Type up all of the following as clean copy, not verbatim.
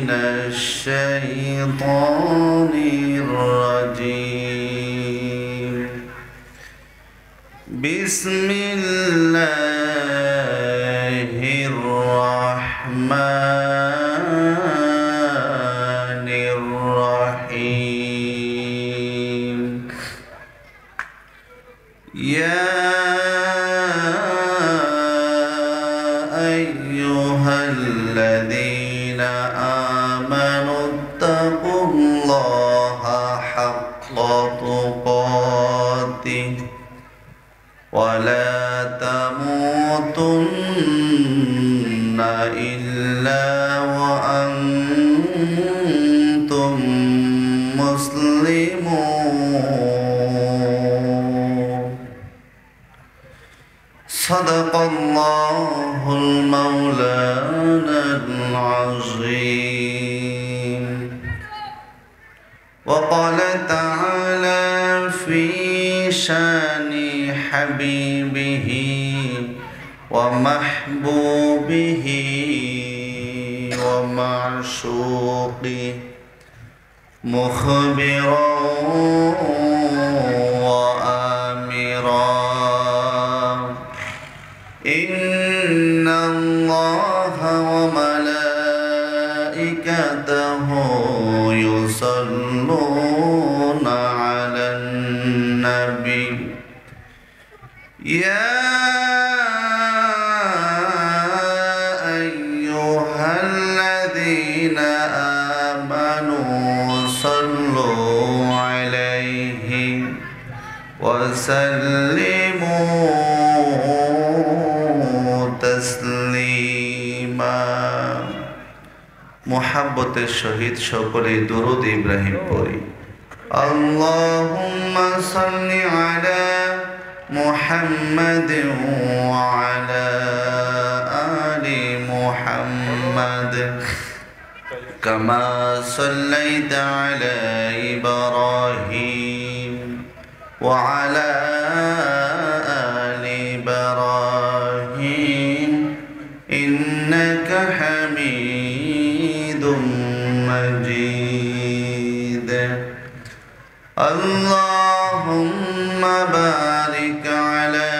من الشيطان الرجيم. بسم الله الرحمن الرحيم. يا أيها الذين آمنوا اتقوا الله حق تقاته ولا تموتن إلا وأنتم مسلمون. صدق الله المولانا العظيم. وقال تعالى في شان حبيبه ومحبوبه ومعشوقه مخبرا وآمرا: إن الله وملائكته يصلون على النبي يا أيها الذين آمنوا صلوا عليه وسلموا تسليما. মুহাব্বতের সহিত সকলে দুরূদ ইব্রাহিম পড়ি। اللهم صل على محمد وعلى آل محمد كما صليت على إبراهيم وعلى آل إبراهيم إنك حميد مجيد. اللهم بارك على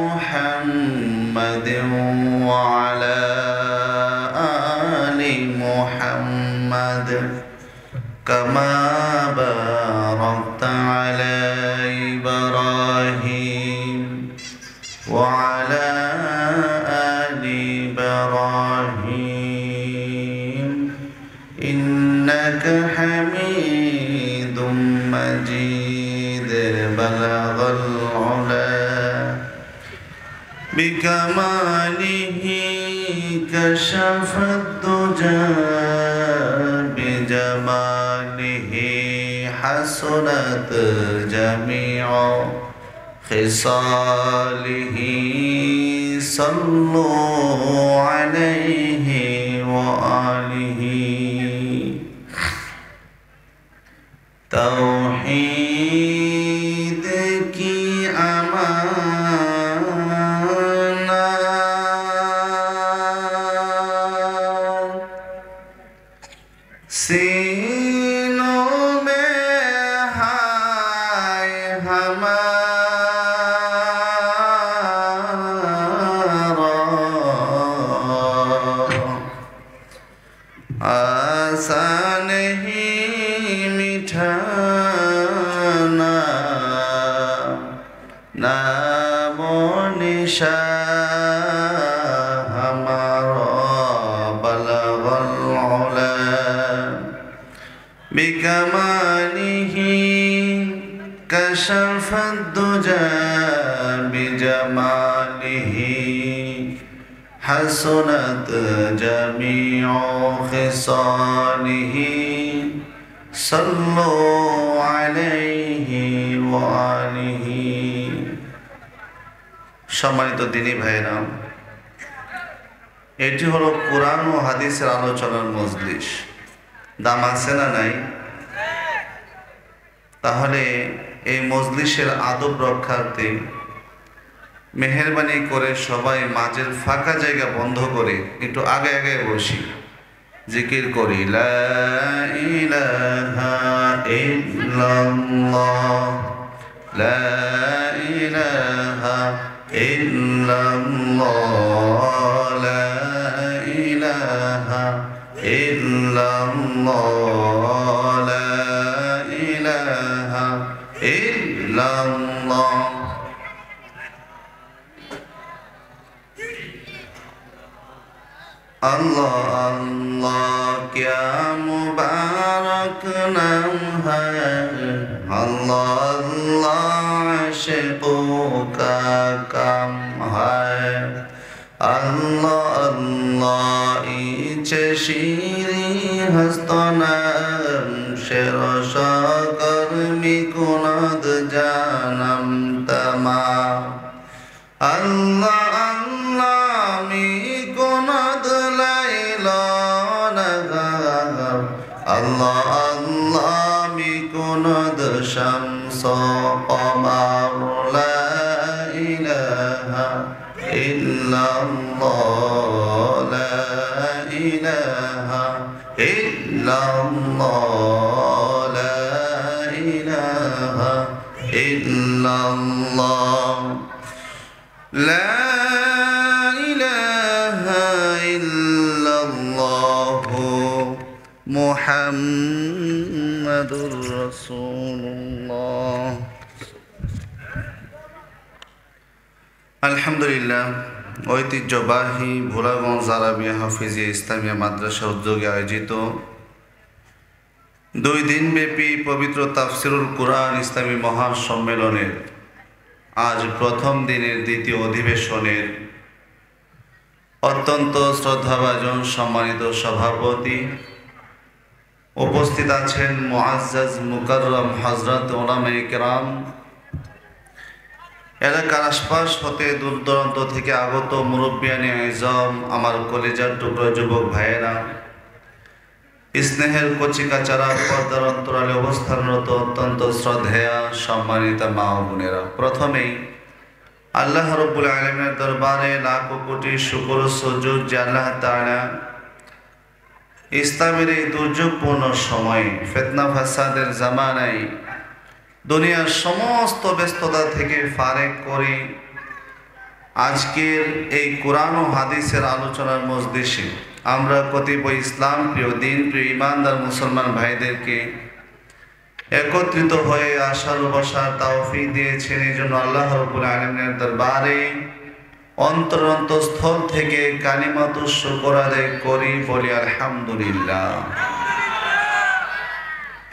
محمد وعلى آل محمد كما باركت على إبراهيم وعلى آل إبراهيم إنك حميد مجيد. بلغ العلا بكماله كشف الدجى بجماله حسنت جميع خصاله. صلوا عليه وآله. तौहीद की अमानत सीनों में हाय हमारा आसान ही मिठाना नामो निशा हमारा। बलगल उला बिकमालिही कशफद दुजा बिजमालिही हसनत जमीउ खिसालिही। सल्लु अलैहि व आलिहि। সম্মানিত দিনী ভাইরা, এটি হলো কোরআন ও হাদিসের আলোচনার মজলিস। দাম আছে না নাই? তাহলে এই মজলিসের আদব রক্ষার্থে মেহেরবানি করে সবাই মাঝের ফাঁকা জায়গা বন্ধ করে একটু আগে আগে বসি। জিকির করি লা ইলাহা ইল্লাল্লাহ লা ইলাহা ইল্লাল্লাহ লা ইলাহা ইল্লাল্লাহ লা ইলাহা ইল্লাল্লাহ। अल्लाह अल्लाह क्या मुबारक नाम है, अल्लाह अल्लाह आशिकों का काम है। अल्लाह अल्लाह चशीरी हस्तनाम शेर कर्मी कुनद जानम तमाम। अल्लाह अल्लाह मी कुनद अल्लाह अल्लाह मी कुनद शम्स कमर ला इलाहा इल्लल्लाह ला इलाहा इल्लल्लाह ला इलाहा इल्लल्लाह ला মুহাম্মাদুর রাসূলুল্লাহ। আলহামদুলিল্লাহ, ঐতিহ্যবাহী ভোলাগঞ্জ আরাবিয়া হাফিজিয়া ইসলামিয়া মাদ্রাসা উদ্যোগে আয়োজিত 2 দিনব্যাপী পবিত্র তাফসিরুল কুরআন ইসলামী মহাসম্মেলনের আজ প্রথম দিনের দ্বিতীয় অধিবেশনের অত্যন্ত শ্রদ্ধাভাজন সম্মানিত সভাপতি, উপস্থিত আছেন মুআজ্জাজ মুকাররম হযরত উলামায়ে কেরাম, এলাকার আশপাশ হতে দূর দূরান্ত থেকে আগত মুরব্বিয়ানে আযম, আমার কলিজার টুকরো যুবক ভাইয়েরা, স্নেহের কচিকাচারা, পর্দার অন্তরালে অবস্থানরত অত্যন্ত শ্রদ্ধেয়া সম্মানিত মা ও বোনেরা, প্রথমেই আল্লাহ রাব্বুল আলামিনের দরবারে লাখ কোটি শুকর ও সুজুদ যে আল্লাহ তাআলা ইসলামের এই দুর্যোগপূর্ণ সময়ে, ফিতনা ফাসাদের জামানায় দুনিয়ার সমস্ত ব্যস্ততা থেকে ফারেক করে আজকের এই কোরআন ও হাদিসের আলোচনার মজলিসে আমরা কতিপয় ইসলাম প্রিয়, দিন প্রিয়, ইমানদার মুসলমান ভাইদেরকে একত্রিত হয়ে আসার ও বসার তৌফিক দিয়েছেন। এই জন্য আল্লাহ রাব্বুল আলামিনের দরবারে অন্তরস্থল থেকে কালিমাতুশ শুকর আদায় করি, বলি আলহামদুলিল্লাহ।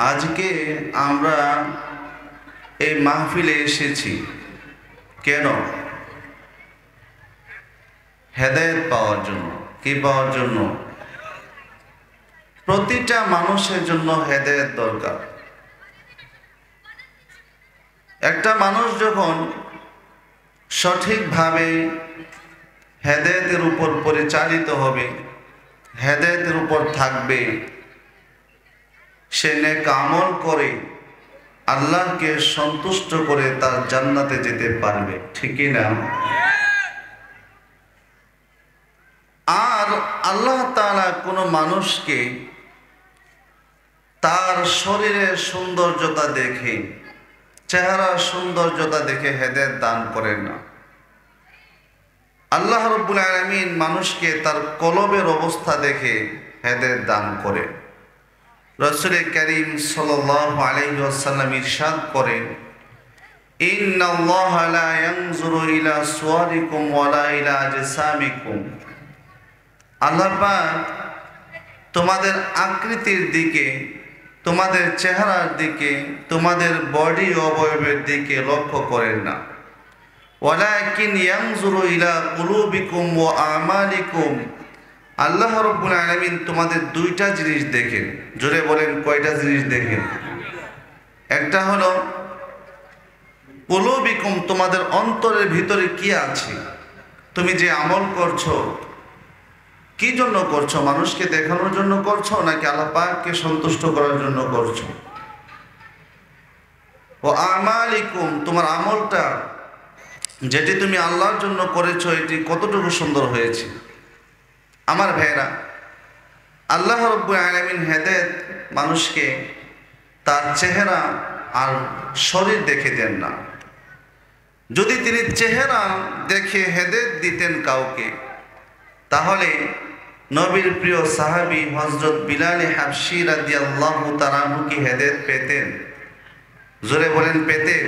আজকে আমরা এই মাহফিলে এসেছি কেন? হেদায়েত পাওয়ার জন্য। কি পাওয়ার জন্য? প্রতিটা মানুষের জন্য হেদায়েত দরকার। একটা মানুষ যখন সঠিকভাবে হেদায়েতের উপর পরিচালিত হবে, হেদায়েতের উপর থাকবে, সে নেক আমল করে আল্লাহকে সন্তুষ্ট করে তার জান্নাতে যেতে পারবে, ঠিক না? আর আল্লাহ তাআলা কোনো মানুষকে তার শরীরের সৌন্দর্যতা দেখে, চেহারার সৌন্দর্যতা দেখে হেদায়েত দান করেন না। আল্লাহ রাব্বুল আলামিন মানুষকে তার কলবের অবস্থা দেখে হেদায়েত দান করেন। রাসূল কারীম সাল্লাল্লাহু আলাইহি ওয়াসাল্লাম ইরশাদ করেন, ইন্নাল্লাহা লা ইয়ানজুরু ইলা সুওয়ারিকুম ওয়ালা ইলা আজসামিকুম। আল্লাহ পাক তোমাদের আকৃতির দিকে, তোমাদের চেহারার দিকে, তোমাদের বডি অবয়বের দিকে লক্ষ্য করেন না, ওয়ালাকিন ইয়ানজুরু ইলা কুলুবিকুম ওয়া আমালিকুম। আল্লাহ রাব্বুল আলামিন তোমাদের 2টা জিনিস দেখেন। জোরে বলেন, কয়টা জিনিস দেখেন? একটা হলো কুলুবিকুম, তোমাদের অন্তরের ভিতরে কি আছে, তুমি যে আমল করছো কি জন্য করছো? মানুষকে দেখানোর জন্য করছো নাকি আল্লাহ পাককে সন্তুষ্ট করার জন্য করছো? ও আমালিকুম, তোমার আমলটা যেটি তুমি আল্লাহর জন্য করেছো এটি কতটুকু সুন্দর হয়েছে। আমার ভাইরা, আল্লাহ রাব্বুল আলামিন হেদায়েত মানুষকে তার চেহারা আর শরীর দেখে দেন না। যদি তিনি চেহারা দেখে হেদায়েত দিতেন কাউকে, তাহলে নবীর প্রিয় সাহাবী হযরত বিলাল হাবশী রাদিয়াল্লাহু তাআলা আনহু কি হেদায়েত পেতেন? জোরে বলেন, পেতেন?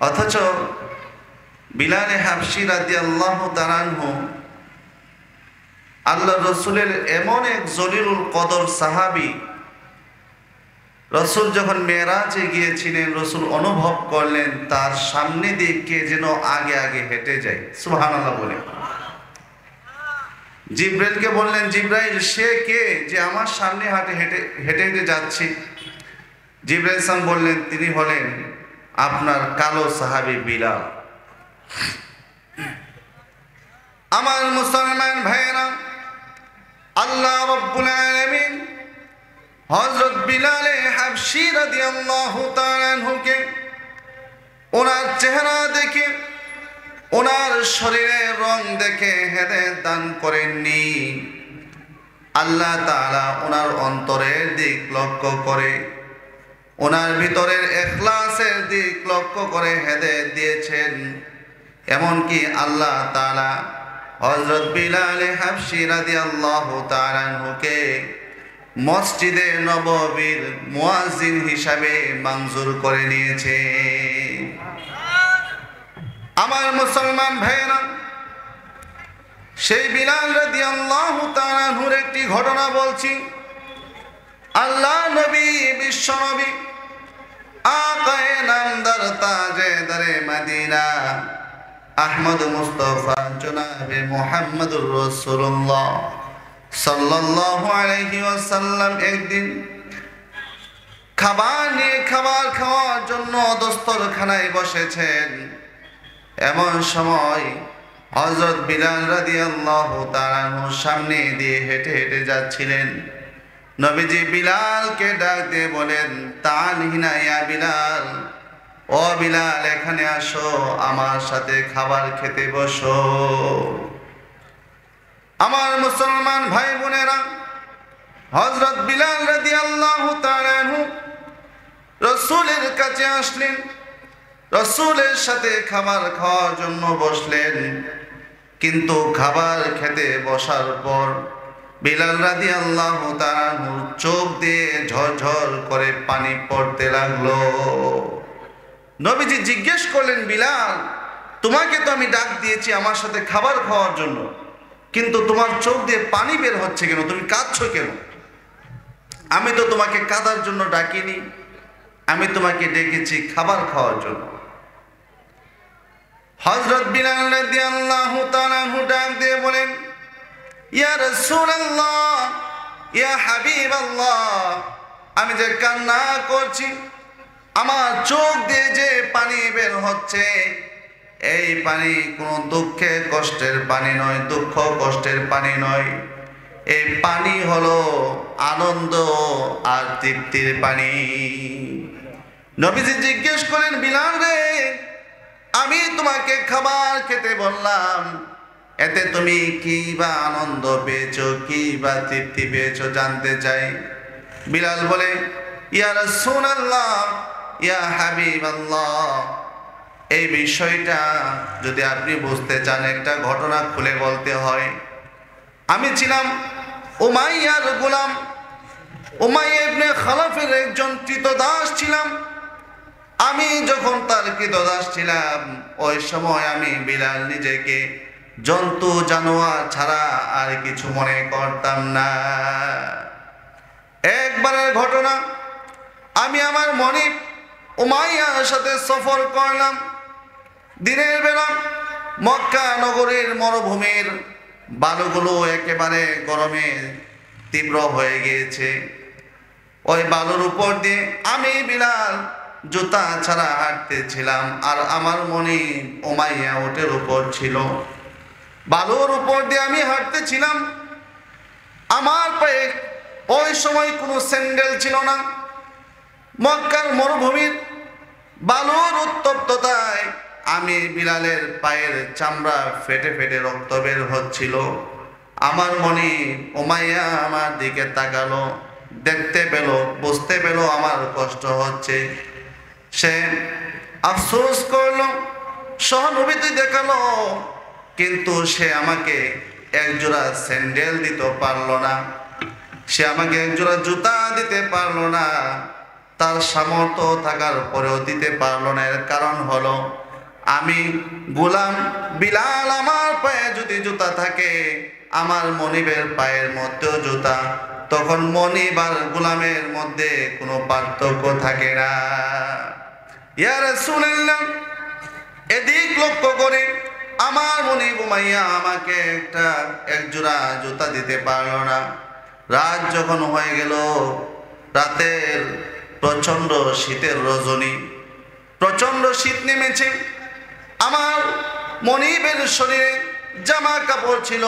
অথচ বিলাল হাবশী রাদিয়াল্লাহু তাআলা আনহু আল্লাহ রসুলের এমন এক জলিলুল কদর সাহাবী, রসুল যখন মেরাজে গিয়েছিলেন রসুল অনুভব করলেন তার সামনে দিয়ে কে যেন আগে আগে হেঁটে যায়। সুবহানাল্লাহ বলে জিব্রাইলকে বললেন, জিব্রাইল সে কে যে আমার সামনে হেঁটে হেঁটে যাচ্ছে? জিব্রাইল সাম বললেন, তিনি হলেন আপনার কালো সাহাবী বিলাল। আমার মুসলমান ভাইয়েরা, আল্লাহ রাব্বুল আলামিন হযরত বিলাল হাবশী রাদিয়াল্লাহু তাআলা আনহুকে ওনার চেহারা দেখে, ওনার শরীরের রং দেখে হেদায়েত দান করেননি। আল্লাহ তাআলা ওনার অন্তরের দিক লক্ষ্য করে, ওনার ভিতরের ইখলাসের দিক লক্ষ্য করে হেদায়েত দিয়েছেন। এমনকি আল্লাহ তাআলা হযরত বিলাল হাবশী রাদিয়াল্লাহু তাআলা আনহুকে মসজিদে নববীর মুয়াজ্জিন হিসাবে মঞ্জুর করে নিয়েছে। আমার মুসলমান ভাইয়েরা, সেই বিলাল রাদিয়াল্লাহু তাআলা আনহুর একটি ঘটনা বলছি। আল্লাহ নবী, বিশ্ব নবী, আকায়ে নামদার তাজেদারে মদিনা আহমদ মুস্তাফা জনাবে মুহাম্মদুর রাসূলুল্লাহ সাল্লাল্লাহু আলাইহি ওয়াসাল্লাম একদিন খাবার খাওয়ার জন্য দস্তরখানায় বসেছেন। এমন সময় হযরত বিলাল রাদিয়াল্লাহু তাআলা আনহুর সামনে দিয়ে হেঁটে হেঁটে যাচ্ছিলেন। নবীজি বিলালকে ডাক দিয়ে বলেন, তাআল হিনা ইয়া বিলাল, ও বিলাল এখানে আসো, আমার সাথে খাবার খেতে বসো। আমার মুসলমান ভাই বোনেরা, হযরত বিলাল রাদিয়াল্লাহু তাআলা আনহু রাসূলের কাছে আসলেন, রাসূলের সাথে খাবার খাওয়ার জন্য বসলেন। কিন্তু খাবার খেতে বসার পর বিলাল রাদিয়াল্লাহু তাআলা আনহুর চোখ দিয়ে ঝরঝর করে পানি পড়তে লাগলো। নবীজি জিজ্ঞেস করলেন, বিলাল তোমাকে তো আমি ডাক দিয়েছি আমার সাথে খাবার খাওয়ার জন্য, কিন্তু তোমার চোখ দিয়ে পানি বের হচ্ছে কেন? তুমি কাঁদছো কেন? আমি তো তোমাকে কাঁদার জন্য ডাকিনি, আমি তোমাকে ডেকেছি খাবার খাওয়ার জন্য। হযরত বিলাল রাদিয়াল্লাহু তাআলা আনহু ডাক দিয়ে বলেন, ইয়া রাসূলুল্লাহ, ইয়া হাবিবাল্লাহ, আমি যে কান্না করছি, আমার চোখ দিয়ে যে পানি বের হচ্ছে, এই পানি কোনো দুঃখের কষ্টের পানি নয়, দুঃখ কষ্টের পানি নয়, এই পানি হলো আনন্দ আর তৃপ্তির পানি। নবীজি জিজ্ঞেস করেন, বিলাল রে, আমি তোমাকে খাবার খেতে বললাম, এতে তুমি কি বা আনন্দ পেয়েছো, কি বা তৃপ্তি পেয়েছো জানতে চাই। বিলাল বলে, ইয়া রাসূলুল্লাহ, ইয়া হাবিবাল্লাহ, এই বিষয়টা যদি আপনি বুঝতে চান একটা ঘটনা খুলে বলতে হয়। আমি ছিলাম উমাইয়ার গোলাম, উমাইয়া ইবনে খালাফের একজন কৃতদাস ছিলাম। আমি যখন তার কৃতদাস ছিলাম, ওই সময় আমি বিলাল নিজেকে জন্তু জানোয়ার ছাড়া আর কিছু মনে করতাম না। একবারের ঘটনা, আমি আমার মনিব উমাইয়ার সাথে সফর করলাম। দিনের বেলা মক্কা নগরীর মরুভূমির বালুগুলো একেবারে গরমে তীব্র হয়ে গিয়েছে। ওই বালুর উপর দিয়ে আমি বিলাল জুতা ছাড়া হাঁটতেছিলাম, আর আমার মনিব উমাইয়া উটের উপর ছিল। বালুর উপর দিয়ে আমি হাঁটতেছিলাম, আমার পায়ে ওই সময় কোনো স্যান্ডেল ছিল না। মক্কার মরুভূমির বালুর উত্তপ্ততায় আমি বিলালের পায়ের চামড়া ফেটে ফেটে রক্ত বের হচ্ছিল। আমার মনি উমাইয়া আমার দিকে তাকালো, দেখতে পেল, বুঝতে পেল আমার কষ্ট হচ্ছে। সে আফসোস করলো, সহানুভূতি দেখালো, কিন্তু সে আমাকে একজোড়া স্যান্ডেল দিতে পারলো না, সে আমাকে একজোড়া জুতা দিতে পারলো না। তার সামর্থ্য থাকার পরেও দিতে পারলো না। এর কারণ হলো আমি গোলাম বিলাল, আমার পায়ে যদি জুতা থাকে, আমার মনিবের পায়ের মধ্যেও জুতা, তখন মনিব আর গোলামের মধ্যে কোনো পার্থক্য থাকে না। ইয়া রাসূলুল্লাহ, এদিক লক্ষ্য করে আমার মনিব উমাইয়া আমাকে একজোড়া জুতা দিতে পারলো না। রাত যখন হয়ে গেল, রাতের প্রচন্ড শীতের রজনী, প্রচন্ড শীত নেমেছে। আমার মনিবের শরীরে জামা কাপড় ছিল,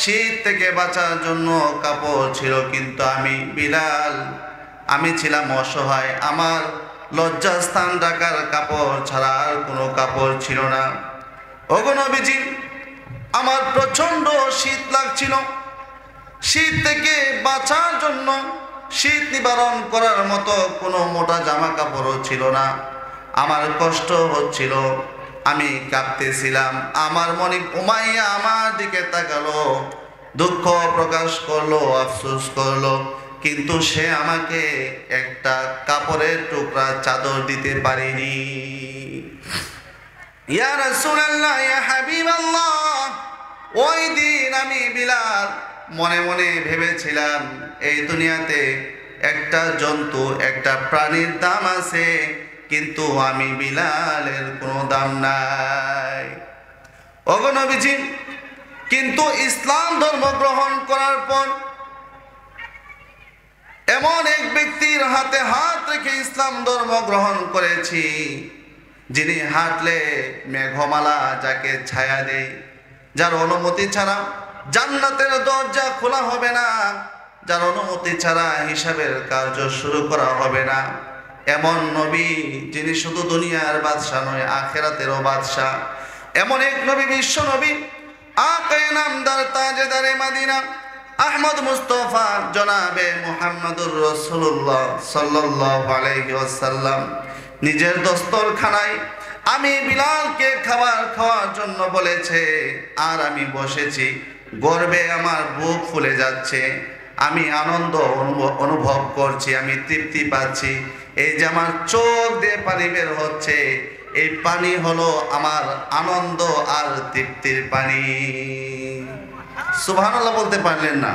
শীত থেকে বাঁচার জন্য কাপড় ছিল, কিন্তু আমি বিলাল, আমি ছিলাম অসহায়। আমার লজ্জাস্থান ঢাকার কাপড় ছাড়া আর কোনো কাপড় ছিল না। ওগো নবীজি, আমার প্রচন্ড শীত লাগছিল। শীত থেকে বাঁচার জন্য, শীত নিবারণ করার মতো কোনো মোটা জামা কাপড়ও ছিল না। আমার কষ্ট হচ্ছিল, আমি কাঁপতেছিলাম। আমার মনিব উমাইয়া আমার দিকে তাকালো, দুঃখ প্রকাশ করলো, আফসোস করলো, কিন্তু সে আমাকে একটা কাপড়ের টুকরা চাদর দিতে পারেনি। ইয়া রাসূলুল্লাহ, ইয়া হাবিবাল্লাহ, ওই দিন আমি বিলাল মনে মনে ভেবেছিলাম, এই দুনিয়াতে একটা জন্তু, একটা প্রাণীর দাম আছে, কিন্তু আমি বিলালের কোনো দাম নাই। ওগো নবীজি, কিন্তু ইসলাম ধর্ম গ্রহণ করার পর এমন এক ব্যক্তির হাতে হাত রেখে ইসলাম ধর্ম গ্রহণ করেছি, যিনি হাঁটলে মেঘমালা যাকে ছায়া দেয়, যার অনুমতি ছাড়া জান্নাতের দরজা খোলা হবে না, যার অনুমতি ছাড়া হিসাবের কার্য শুরু করা হবে না, এমন নবী, যিনি শুধু দুনিয়ার বাদশা নয়, আখেরাতেরও বাদশা, এমন এক নবী, বিশ্ব নবী, আকায়ে নামদার, তাজেদারে মদিনা, আহমদ মুস্তফা জনাবে মুহাম্মদুর রাসূলুল্লাহ সাল্লাল্লাহু আলাইহি ওয়াসাল্লাম নিজের দস্তরখানায় আমি বিলালকে খাবার খাওয়ার জন্য বলেছে, আর আমি বসেছি, গর্বে আমার বুক ফুলে যাচ্ছে, আমি আনন্দ অনুভব করছি, আমি তৃপ্তি পাচ্ছি। এই যে আমার চোখ দিয়ে পানি বের হচ্ছে, এই পানি হলো আমার আনন্দ আর তৃপ্তির পানি। সুবহানাল্লাহ বলতে পারলেন না?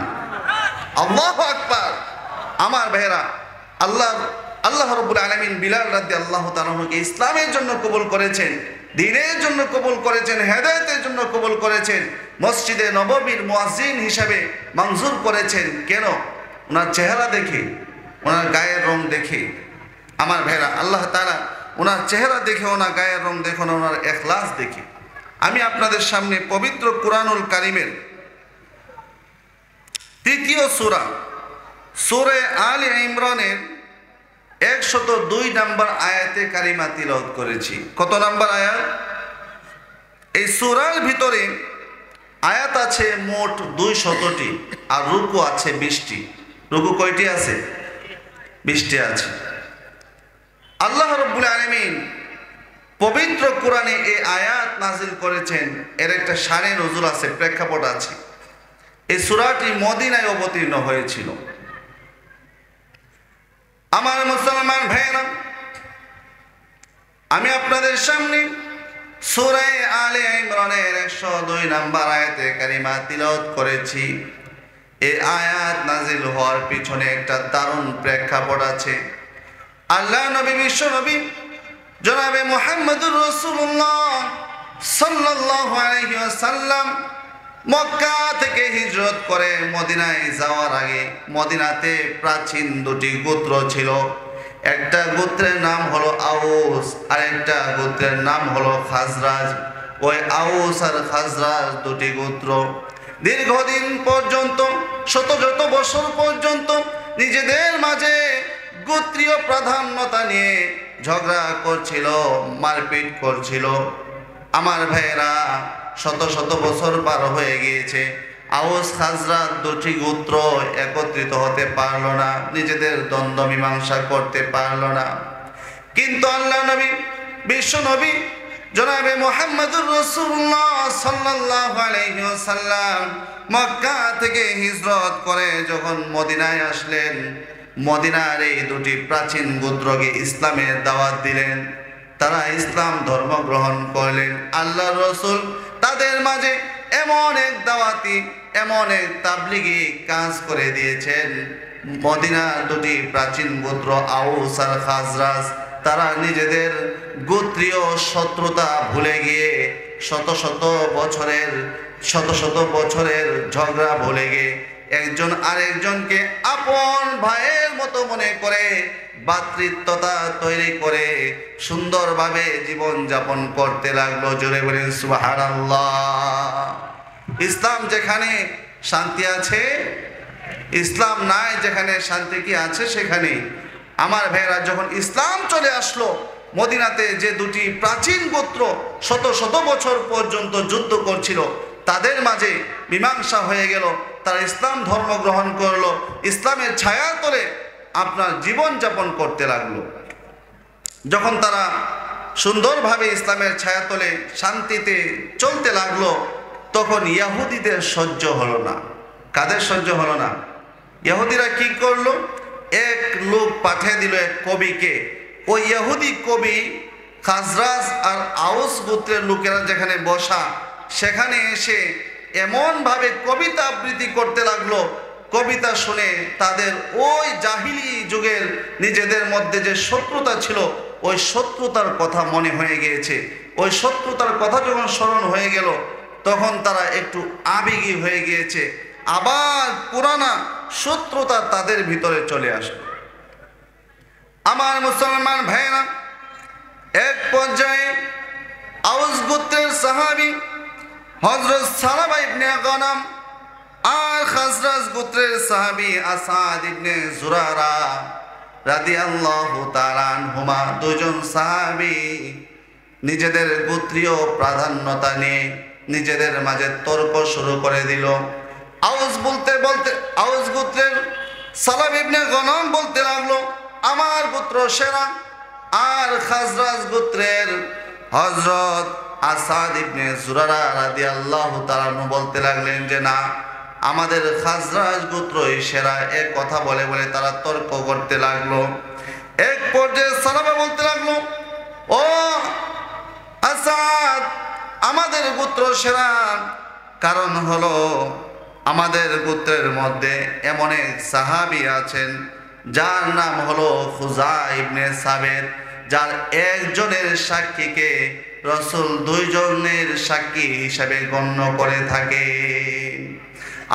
আল্লাহু আকবার। আমার ভাইরা, আল্লাহ রাব্বুল আলামিন বিলাল রাদিয়াল্লাহু তাআলাকে ইসলামের জন্য কবুল করেছেন, দ্বীনের জন্য কবুল করেছেন, হেদায়েতের জন্য কবুল করেছেন, মসজিদে নববীর মুয়াজ্জিন হিসাবে মঞ্জুর করেছেন। কেন? ওনার চেহারা দেখে, ওনার গায়ের রং দেখে। আমার ভাইরা, আল্লাহ তাআলা ওনার চেহারা দেখে, ওনার গায়ের রং দেখে, ওনার ইখলাস দেখে আমি আপনাদের সামনে পবিত্র কুরআনুল কারীমের ৩য় সূরা, সূরা আলে ইমরানের ১০২ নম্বর আয়াতে কারিমা তিলাওয়াত করেছি। কত নম্বর আয়াত? এই সূরার ভিতরে আয়াত আছে মোট ২০০টি, আর রুকু আছে ২০টি। রুকু কয়টি আছে? ২০টি আছে। আল্লাহ রাব্বুল আলামিন পবিত্র কোরআনে এই আয়াত নাজিল করেছেন, এর একটা শানে নজুল আছে, প্রেক্ষাপট আছে। এই সূরাটি মদিনায় অবতীর্ণ হয়েছিল। আমার মুসলমান ভাইরা, আমি আপনাদের সামনে সূরা আলে ইমরানের ১০২ নম্বর আয়াতে কারিমা তিলাওয়াত করেছি। এই আয়াত নাজিল হওয়ার পিছনে একটা দারুণ প্রেক্ষাপট আছে। আল্লাহ নবী, বিশ্ব নবী জনাবে মুহাম্মদুর রাসূলুল্লাহ সাল্লাল্লাহু আলাইহি ওয়াসাল্লাম মক্কা থেকে হিজরত করে মদিনায় যাওয়ার আগে মদিনাতে প্রাচীন দুটি গোত্র ছিল। একটা গোত্রের নাম হলো আউস, আর একটা গোত্রের নাম হলো খাজরাজ। ওই আউস আর খাজরাজ দুটি গোত্র দীর্ঘদিন পর্যন্ত, শত শত বছর পর্যন্ত নিজেদের মাঝে গোত্রীয় প্রাধান্যতা নিয়ে ঝগড়া করছিল, মারপিট করছিল। আমার ভাইয়েরা, শত শত বছর পার হয়ে গিয়েছে, আউস খাজরাত দুটি গোত্র একত্রিত হতে পারল না, নিজেদের দ্বন্দ্ব মীমাংসা করতে পারল না। কিন্তু আল্লাহ নবী, বিশ্ব নবী জনাবে মুহাম্মদুর রাসূলুল্লাহ সাল্লাল্লাহু আলাইহি ওয়াসাল্লাম মক্কা থেকে হিজরত করে যখন মদিনায় আসলেন, মদিনার এই দুটি প্রাচীন গোত্রকে ইসলামের দাওয়াত দিলেন। তারা ইসলাম ধর্ম গ্রহণ করলেন। আল্লাহর রাসূল তাদের মাঝে এমন এক দাওয়াতি, এমন এক তাবলিগি কাজ করে দিয়েছেন। মদিনার দুটি প্রাচীন গোত্র আউস আর খাজরাজ, তারা নিজেদের গোত্রীয় শত্রুতা ভুলে গিয়ে শত শত বছরের ঝগড়া ভুলে গিয়ে একজন আরেকজনকে আপন ভাইয়ের মতো মনে করে ভ্রাতৃত্বতা তৈরি করে সুন্দরভাবে জীবন যাপন করতে লাগলো। জোরে বলেন সুবহানাল্লাহ। ইসলাম যেখানে শান্তি আছে, ইসলাম নাই যেখানে শান্তি কি আছে সেখানে। আমার ভাইয়েরা, যখন ইসলাম চলে আসলো মদিনাতে, যে দুটি প্রাচীন গোত্র শত শত বছর পর্যন্ত যুদ্ধ করছিল, তাদের মাঝে মীমাংসা হয়ে গেল। তারা ইসলাম ধর্ম গ্রহণ করলো, ইসলামের ছায়ার তলে আপনার জীবন যাপন করতে লাগলো। যখন তারা সুন্দরভাবে ইসলামের ছায়া তলে শান্তিতে চলতে লাগলো, তখন ইহুদিদের সহ্য হলো না। কাদের সহ্য হলো না? ইহুদিরা কি করলো? এক লোক পাঠিয়ে দিল, এক কবিকে। ওই ইহুদি কবি খাজরাজ আর আউস গোত্রের লোকেরা যেখানে বসা, সেখানে এসে এমনভাবে কবিতা আবৃত্তি করতে লাগলো। কবিতা শুনে তাদের ওই জাহিলি যুগের নিজেদের মধ্যে যে শত্রুতা ছিল, ওই শত্রুতার কথা মনে হয়ে গিয়েছে। ওই শত্রুতার কথা যখন স্মরণ হয়ে গেল, তখন তারা একটু আবেগী হয়ে গিয়েছে। আবার পুরানা শত্রুতা তাদের ভিতরে চলে আসলো। আমার মুসলমান ভাইরা, এক পর্যায়ে আউস গোত্রের সাহাবী হযরত সালাবা ইবনে গনম আর খাজরাজ গোত্রের সাহাবী আসাদ ইবনে জুরারা রাদিয়াল্লাহু তাআলা আনহুমা, দুজন সাহাবী নিজেদের গোত্রীয় প্রাধান্যতা নিয়ে নিজেদের মাঝে তর্ক শুরু করে দিল। আউস গোত্রের সালাবা ইবনে গনম বলতে লাগলো, আমার গোত্র সেরা। আর খাজরাজ গোত্রের হযরত আসাদ ইবনে জুরারা রাদিয়াল্লাহু তাআলা বলতে লাগলেন যে না, আমাদের খাজরাজ গোত্রই সেরা। এক কথা বলে বলে তারা তর্ক করতে লাগলো। এক পর্যায়ে সালাবা বলতে লাগলো, ও আসাদ, আমাদের গোত্র সেরা। কারণ হলো আমাদের গোত্রের মধ্যে এমন এক সাহাবী আছেন যার নাম হলো খুজা ইবনে সাবেত, যার একজনের সাক্ষীকে রাসূল দুইজনের সাক্ষী হিসাবে গণ্য করে থাকে।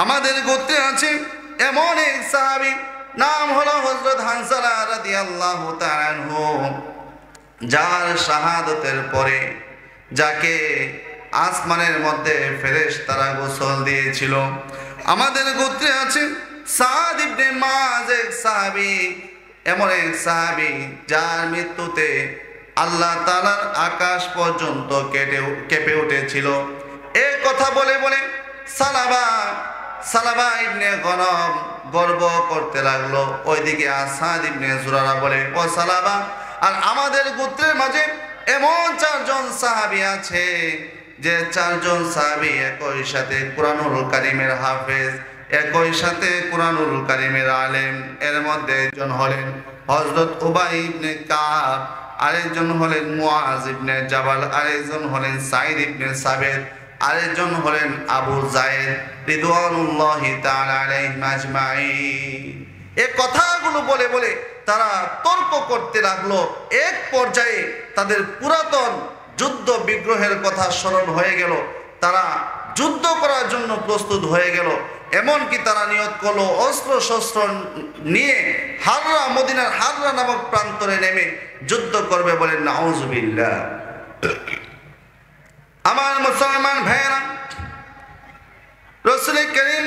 আমাদের গোত্রে আছে এমন এক সাহাবী, নাম হলো হযরত হানজালা রাদিয়াল্লাহু তাআলা আনহু, যার শাহাদাতের পরে যাকে আসমানের মধ্যে ফেরেশতারা গোসল দিয়েছিল। আমাদের গোত্রে আছে সাদ ইবনে মুআয, এক সাহাবী, এমন এক সাহাবী যার মৃত্যুতে আল্লাহ তাআলার আকাশ পর্যন্ত কেঁপে উঠেছিল। এই কথা বলে বলে সালাবা ইবনে গনম গর্ব করতে লাগলো। ওইদিকে আসাদ ইবনে জুরারা বলে, ও সালাবা, আর আমাদের গোত্রের মাঝে এমন চারজন সাহাবী আছে যে চারজন সাহাবী একই সাথে কুরআনুল কারীমের হাফেজ, একই সাথে কুরআনুল কারীমের আলেম। এর মধ্যে একজন হলেন হযরত উবাই ইবনে কাব, আরেকজন হলেন মুআজ ইবনে জাবাল, আরেকজন হলেন সাঈদ ইবনে সাবিত, আরেকজন হলেন আবু যায়েদ রিদওয়ানুল্লাহি তাআলা আলাইহিম আজমাইন। এই কথাগুলো বলে বলে তারা তর্ক করতে লাগলো। এক পর্যায়ে তাদের পুরাতন যুদ্ধ বিগ্রহের কথা স্মরণ হয়ে গেল। তারা যুদ্ধ করার জন্য প্রস্তুত হয়ে গেল। এমনকি তারা নিয়ত করলো অস্ত্র শস্ত্র নিয়ে মদিনার হাররা নামক প্রান্তরে নেমে যুদ্ধ করবে। বলেন নাউজুবিল্লাহ। আমার মুসলমান ভাইয়েরা, রাসূল করিম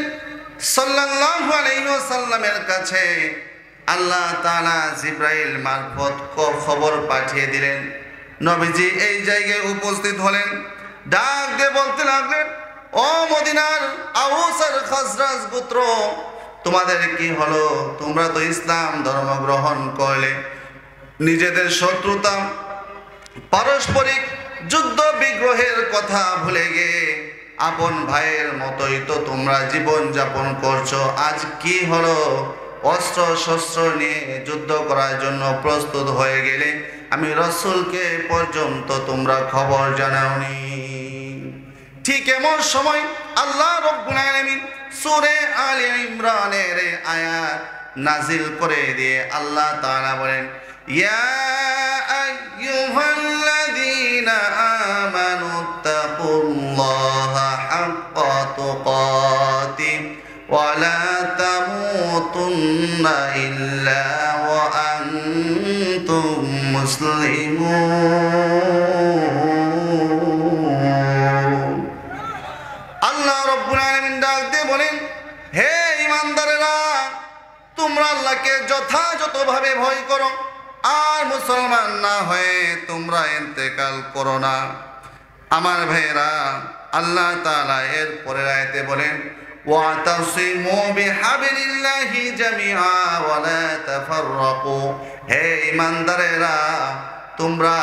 সাল্লাল্লাহু আলাইহি ওয়াসাল্লামের কাছে আল্লাহ তাআলা জিবরাইল মারফত খবর পাঠিয়ে দিলেন। নবীজি এই জায়গায় উপস্থিত হলেন। ডাক দিয়ে বলতে লাগলেন, ও মদিনার আউস আর খাজরাজ গোত্র, তোমাদের কি হলো? তোমরা তো ইসলাম ধর্ম গ্রহণ করলে, নিজেদের শত্রুতা পারস্পরিক যুদ্ধ বিগ্রহের কথা ভুলে গিয়ে আপন ভাইয়ের মতোই তো তোমরা জীবন যাপন করছো। আজ কি হলো? অস্ত্র শস্ত্র নিয়ে যুদ্ধ করার জন্য প্রস্তুত হয়ে গেলে আমি রাসূলকে পর্যন্ত তোমরা খবর জানাওনি। ঠিক এমন সময় আল্লাহ রাব্বুল আলামিন সূরা আলে ইমরানের আয়াত নাজিল করে দিয়ে আল্লাহ তাআলা বলেন, ইয়া আইয়ুহাল্লাযীনা আমানুত্তাকুল্লাহা হাক্কা তুকাতিহি ওয়া লা তামুতুন্না ইল্লা ওয়া আনতুম মুসলিমুন। আল্লাহ রাব্বুল আলামিন ডাক দিয়ে বলেন, হে ঈমানদারেরা, তোমরা আল্লাহকে যথাযথভাবে ভয় করো আর মুসলমান না হয়ে তোমরা ইন্তেকাল করো না। আমার ভাইয়েরা, আল্লাহ তাআলা এর পরের আয়াতে বলেন, ওয়াতাসিমু বিহাবলিল্লাহি জামিআ ওয়া লা তাফাররাকু। হে ঈমানদারেরা, তোমরা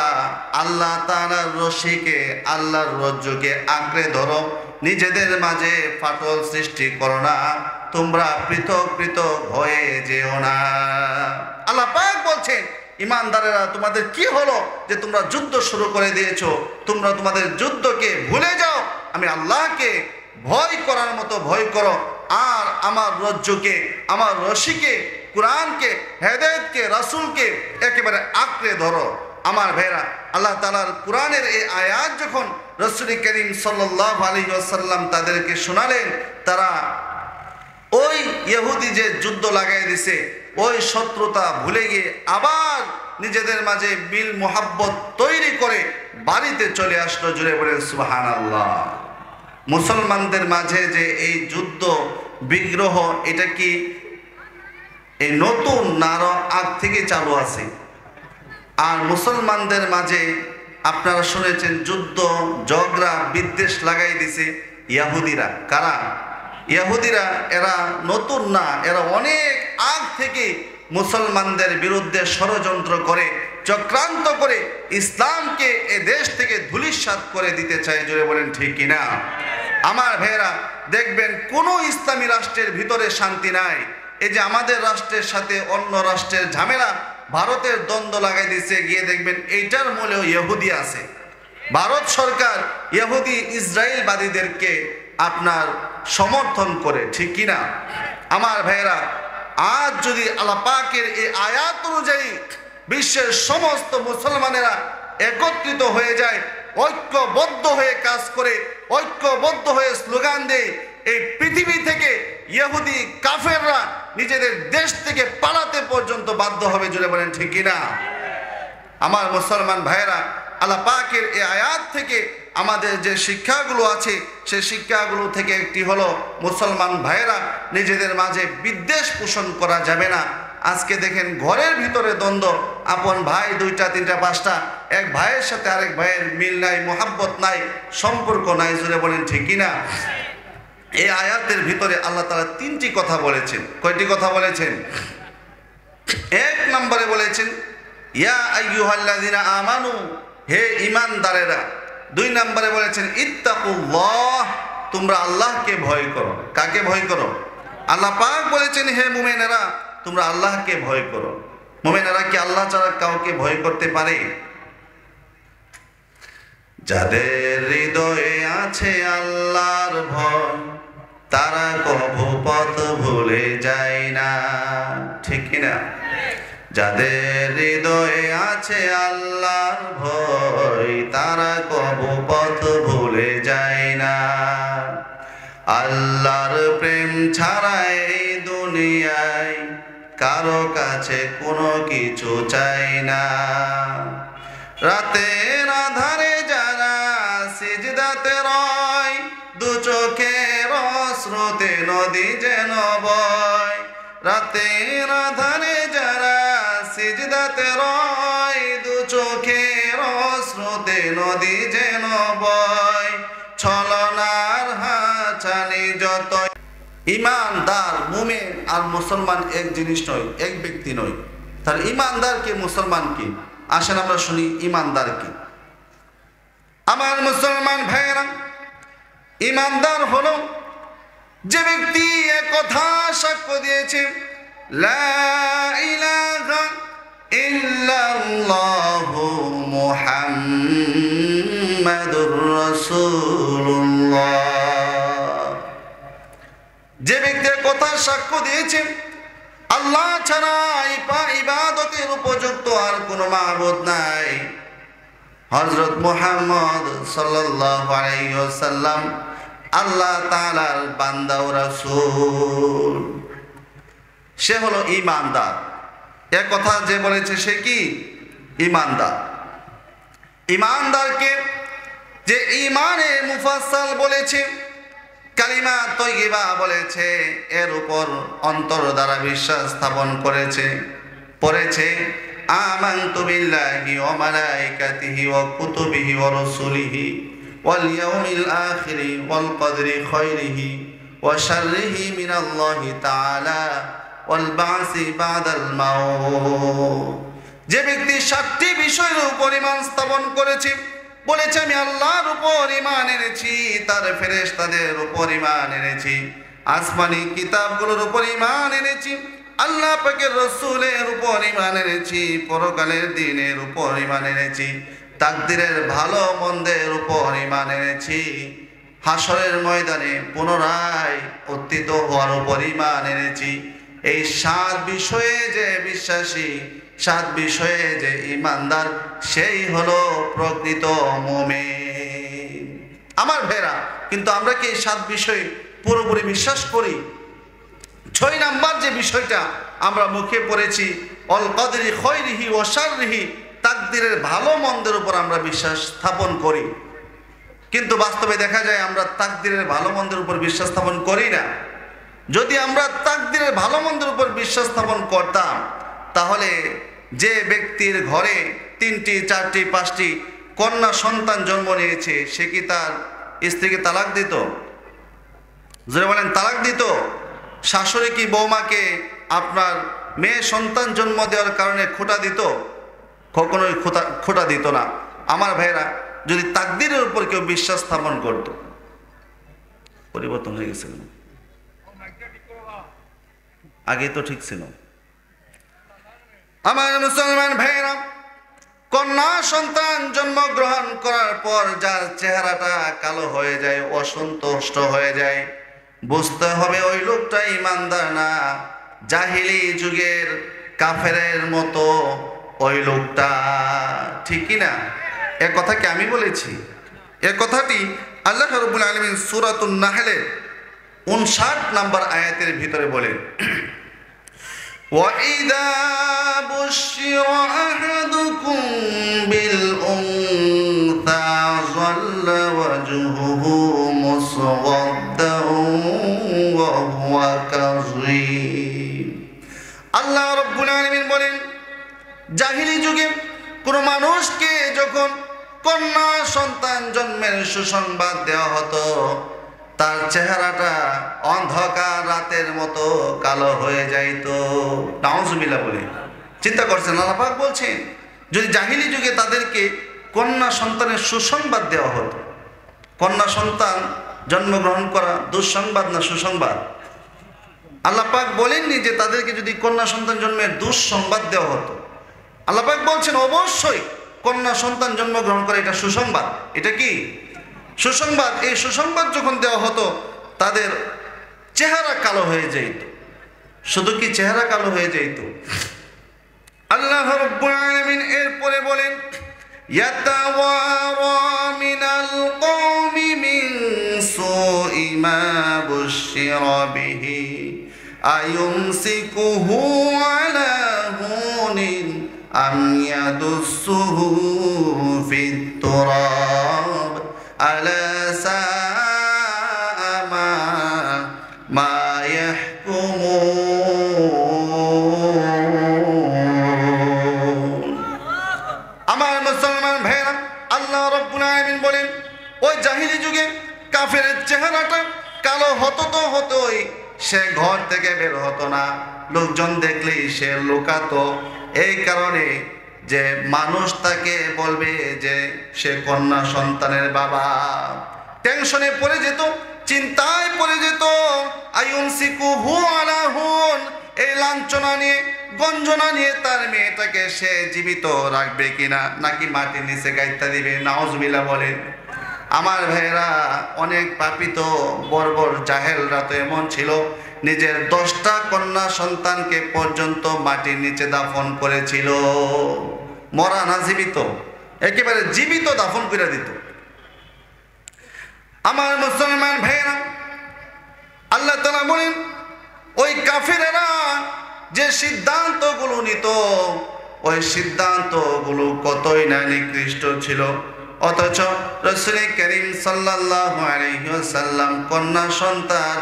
আল্লাহ তাআলার রশিকে, আল্লাহর রজ্জুকে আঁকড়ে ধরো, নিজেদের মাঝে ফাটল সৃষ্টি করো না, তোমরা পৃথক পৃথক হয়ে যেও না। আল্লাহ পাক বলছেন, ঈমানদারেরা, তোমাদের কি হলো যে তোমরা যুদ্ধ শুরু করে দিয়েছো? তোমরা তোমাদের যুদ্ধকে ভুলে যাও, আমি আল্লাহকে ভয় করার মতো ভয় করো, আর আমার রজ্জুকে, আমার রশিকে, কোরআনকে, হেদায়েতকে, রাসূলকে একেবারে আঁকড়ে ধরো। আমার ভাইরা, আল্লাহ তাআলার কোরআনের এই আয়াত যখন রাসূল করিম সাল্লাল্লাহু আলাইহি ওয়াসাল্লাম তাদেরকে শোনালেন, তারা ওই ইহুদি যে যুদ্ধ লাগাই দিছে, ওই শত্রুতা ভুলে গিয়ে আবার নিজেদের মাঝে মিল মোহাব্বত তৈরি করে বাড়িতে চলে আসলো। জুড়ে বলেন সুবহানাল্লাহ। মুসলমানদের মাঝে যে এই যুদ্ধ বিগ্রহ, এটা কি এই নতুন না আরো আগ থেকে চালু আছে? আর মুসলমানদের মাঝে আপনারা শুনেছেন যুদ্ধ ঝগড়া বিদ্বেষ লাগাই দিছে ইহুদিরা। কারা? ইহুদিরা। এরা নতুন না, এরা অনেক আগ থেকে মুসলমানদের বিরুদ্ধে ষড়যন্ত্র করে, চক্রান্ত করে ইসলামকে এ দেশ থেকে ধূলিসাৎ করে দিতে চায়। জোরে বলেন ঠিক কিনা? আমার ভাইয়েরা, দেখবেন কোনো ইসলামী রাষ্ট্রের ভিতরে শান্তি নাই। এই যে আমাদের রাষ্ট্রের সাথে অন্য রাষ্ট্রের ঝামেলা, ভারতের দ্বন্দ্ব লাগাই দিচ্ছে, গিয়ে দেখবেন এইটার মূলেও ইহুদি আছে। ভারত সরকার ইহুদি ইসরায়েলবাদীদেরকে আপনার সমর্থন করে, ঠিক কিনা? আমার ভাইয়েরা, আজ যদি আল্লাহ পাকের এই আয়াত অনুযায়ী বিশ্বের সমস্ত মুসলমানেরা একত্রিত হয়ে যায়, ঐক্যবদ্ধ হয়ে কাজ করে, ঐক্যবদ্ধ হয়ে স্লোগান দেয়, এই পৃথিবী থেকে ইহুদি কাফেররা নিজেদের দেশ থেকে পালাতে পর্যন্ত বাধ্য হবে। জুড়ে বলেন ঠিক কিনা? আমার মুসলমান ভাইয়েরা, আল্লাহ পাকের এই আয়াত থেকে আমাদের যে শিক্ষাগুলো আছে, সেই শিক্ষাগুলো থেকে একটি হলো, মুসলমান ভাইয়েরা নিজেদের মাঝে বিদ্বেষ পোষণ করা যাবে না। আজকে দেখেন ঘরের ভিতরে দ্বন্দ্ব, আপন ভাই দুইটা তিনটা পাঁচটা, এক ভাইয়ের সাথে আরেক ভাইয়ের মিল নাই, মোহাব্বত নাই, সম্পর্ক নাই। জুড়ে বলেন ঠিক কিনা? এই আয়াতের ভিতরে আল্লাহ তাআলা তিনটি কথা বলেছেন। কয়টি কথা বলেছেন? এক নম্বরে বলেছেন ইয়া আইয়ুহাল্লাযীনা আমানু, হে ঈমানদারেরা। দুই নম্বরে বলেছেন ইত্তাকুল্লাহ, তোমরা আল্লাহকে ভয় করো। কাকে ভয় করো? আল্লাহ পাক বলেছেন হে মুমিনেরা, তোমরা আল্লাহকে ভয় করো। মুমিনেরা কি আল্লাহ ছাড়া কাউকে ভয় করতে পারে? যাদের হৃদয়ে আছে আল্লাহর ভয়, তারা কভু পথ ভুলে যায় না, ঠিক কিনা? যাদের হৃদয়ে আছে আল্লাহর ভয়, তারা কভু পথ ভুলে যায় না। আল্লাহর প্রেম ছাড়া এই দুনিয়ায় কারো কাছে কোনো কিছু চাই না। রাতের আধারে যারা সিজদাতে রয়, দু চোখের অশ্রুতে নদী যেন বয়। রাতের আধারে যারা সিজদাতে রয়, দু চোখের অশ্রুতে নদী যেন বয়। ছলনার ইমানদার মুমিন আর মুসলমান এক জিনিস নয়, এক ব্যক্তি নয়। তাহলে ইমানদার কে, মুসলমান কি? আসেন আমরা শুনি ইমানদার কি। আমার মুসলমান ভাইয়েরা, ইমানদার হলো যে ব্যক্তি এক কথা সাক্ষ্য দিয়েছে, লা ইলাহা ইল্লাল্লাহু মুহাম্মাদুর রাসূলুল্লাহ। যে ব্যক্তি কথা সাক্ষ্য দিয়েছে আল্লাহ ছাড়া ইবাদতের উপযুক্ত আর কোনো মাবুদ নাই, হযরত মুহাম্মদ সাল্লাল্লাহু আলাইহি ওয়াসাল্লাম আল্লাহ তাআলার বান্দা ও রাসূল, সে হলো ঈমানদার। এ কথা যে বলেছে সে কি? ঈমানদার। ঈমানদারকে যে ঈমানে মুফাসসাল বলেছে, কালিমা তয়্যিবা বলেছে, এর উপর অন্তর দ্বারা বিশ্বাস স্থাপন করেছে, পড়েছে আমানতু বিল্লাহি ওয়া মালাইকাতিহি ওয়া কুতুবিহি ওয়া রাসূলিহি ওয়াল ইয়াউমিল আখিরি ওয়াল কদরি খায়রিহি ওয়া শাররিহি মিনাল্লাহি তাআলা ওয়াল বা'সি বা'দাল মাউত। যে ব্যক্তি 7টি বিষয়ের উপর ঈমান স্থাপন করেছে, বলেছে আমি আল্লাহর উপর ঈমান এনেছি, তার ফেরেশতাদের উপর ঈমান এনেছি, আসমানি কিতাবগুলোর উপর ঈমান এনেছি, আল্লাহ পাকের রাসূলের উপর ঈমান এনেছি, পরকালের দিনের উপর ঈমান এনেছি, তাকদীরের ভালো মন্দের উপর ঈমান এনেছি, হাসরের ময়দানে পুনরায় উত্থিত হওয়ার উপর ঈমান এনেছি। এই 7 বিষয়ে যে বিশ্বাসী, 7 বিষয়ে যে ঈমানদার, সেই হলো প্রকৃত মুমিন। আমার ভাইরা, কিন্তু আমরা কি এই 7 বিষয়ে পুরোপুরি বিশ্বাস করি? 6 নাম্বার যে বিষয়টা আমরা মুখে পড়েছি, অল কদরি খায়রিহি ওয়া শাররিহি, তাকদীরের ভালো মন্দের উপর আমরা বিশ্বাস স্থাপন করি, কিন্তু বাস্তবে দেখা যায় আমরা তাকদীরের ভালো মন্দের উপর বিশ্বাস স্থাপন করি না। যদি আমরা তাকদীরের ভালো মন্দের উপর বিশ্বাস স্থাপন করতাম, তাহলে যে ব্যক্তির ঘরে 3টি 4টি 5টি কন্যা সন্তান জন্ম নিয়েছে, সে কি তার স্ত্রীকে তালাক দিত? যারা বলেন তালাক দিত? শাশুড়ি কি বৌমাকে আপনার মেয়ে সন্তান জন্ম দেওয়ার কারণে খোঁটা দিত? কখনোই খোঁটা দিত না। আমার ভাইরা, যদি তাকদীরের উপর কেউ বিশ্বাস স্থাপন করত, পরিবর্তন হয়ে গেছে, আগে তো ঠিক ছিল। আমার মুসলমান ভাইরা, কন্যা সন্তান জন্মগ্রহণ করার পর যার চেহারাটা কালো হয়ে যায়, অসন্তুষ্ট হয়ে যায়, বুঝতে হবে ওই লোকটা ঈমানদার না, জাহিলি যুগের কাফেরের মতো ওই লোকটা। ঠিক কি না? এ কথা কি আমি বলেছি? এ কথাটি আল্লাহ রাব্বুল আলামিন সূরাতুন নাহলের 59 নম্বর আয়াতের ভিতরে বলেন, وَإِذَا بُشِّرَ أَحَدُكُم بِالْأُنثَىٰ ظَلَّ وَجْهُهُ مُسْوَدًّا وَهُوَ كَظِيمٌ। আল্লাহ রাব্বুল আলামিন বলেন, জাহিলি যুগে কোন মানুষকে যখন কন্যা সন্তান জন্মের সুসংবাদ দেওয়া হতো, তার চেহারাটা অন্ধকার রাতের মতো কালো হয়ে যাইত। নাউজুবিল্লাহ বলে চিন্তা করছেন? আল্লাহ পাক বলছেন, যদি জাহিলি যুগে তাদেরকে কন্যা সন্তানের সুসংবাদ দেওয়া হতো, কন্যা সন্তান জন্মগ্রহণ করা দুঃসংবাদ না সুসংবাদ? আল্লাহ পাক বলেননি যে তাদেরকে যদি কন্যা সন্তান জন্মের দুঃসংবাদ দেওয়া হতো। আল্লাহ পাক বলছেন অবশ্যই কন্যা সন্তান জন্মগ্রহণ করা এটা সুসংবাদ। এটা কি সুসংবাদ? এই সুসংবাদ যখন দেওয়া হতো, তাদের চেহারা কালো হয়ে যাইত। শুধু কি চেহারা কালো হয়ে যাইত? আল্লাহ রাব্বুল আলামিন এরপরে বলেন, ইয়াতাওয়ারা মিনাল কওমি মিন সুই মা বুশিরা বিহি আয়ুমসিকুহু আলা হুনিন আম ইয়াদুসুহু ফিত তুরাব আলা সাআ মা ইয়াহকুমুন। আমার মুসলমান ভাইরা, আল্লাহ রাব্বুল আলামিন বলেন, ওই জাহিলি যুগে কাফেরের চেহারাটা কালো হতো তো হতোই, সে ঘর থেকে বের হতো না, লোকজন দেখলেই সে লুকাতো। এই কারণে যে মানুষ তাকে বলবে যে সে কন্যা সন্তানের বাবা। টেনশনে পড়ে যেত, চিন্তায় পড়ে যেত। আয়ুনসিকুহু আলা হুন, এই লাঞ্ছনা নিয়ে, গঞ্জনা নিয়ে তার মেয়েটাকে সে জীবিত রাখবে কিনা, নাকি মাটির নিচে গাইতে দিবে। নাউজুবিল্লাহ বলেন। আমার ভাইয়েরা, অনেক পাপিত বর্বর জাহেলরা তো এমন ছিল, নিজের 10টা কন্যা সন্তানকে পর্যন্ত মাটির নিচে দাফন করেছিল। মরা না জীবিত, একেবারে জীবিত দাফন করে দিত। আমার মুসলমান ভাইয়েরা, আল্লাহ তাআলা বলেন ওই কাফেরেরা যে সিদ্ধান্তগুলো নিত, ওই সিদ্ধান্তগুলো কতই না নিকৃষ্ট ছিল। অথচ রাসূল করিম সাল্লাল্লাহু আলাইহি ওয়াসাল্লাম কন্যা সন্তান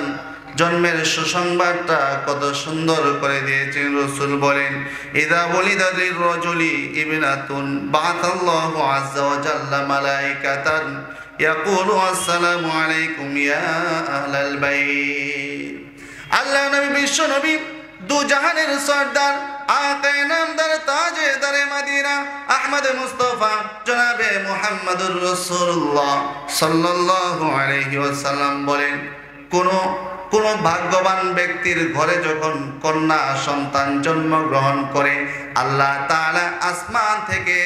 জন্মের সুসংবাদটা কত সুন্দর করে দিয়েছেন। রাসূল বলেন, ইযা ওয়ালিদা লির-রাজুলি ইবনাতুন বা'আথাল্লাহু আযজা ওয়া জাল্লা মালাইকাতান ইয়াকুলু আসসালামু আলাইকুম ইয়া আহলাল বাইত। আল্লাহ নবী, বিশ্ব নবী, দু জাহানের সরদার, আকায়ে নামদার, তাজেদারে মদিনা, আহমদ মুস্তাফা জনাবে মুহাম্মদুর রাসূলুল্লাহ সাল্লাল্লাহু আলাইহি ওয়াসাল্লাম বলেন, কোন ভাগ্যবান ব্যক্তির ঘরে যখন কন্যা সন্তান জন্মগ্রহণ করে, আল্লাহ তাআলা আসমান থেকে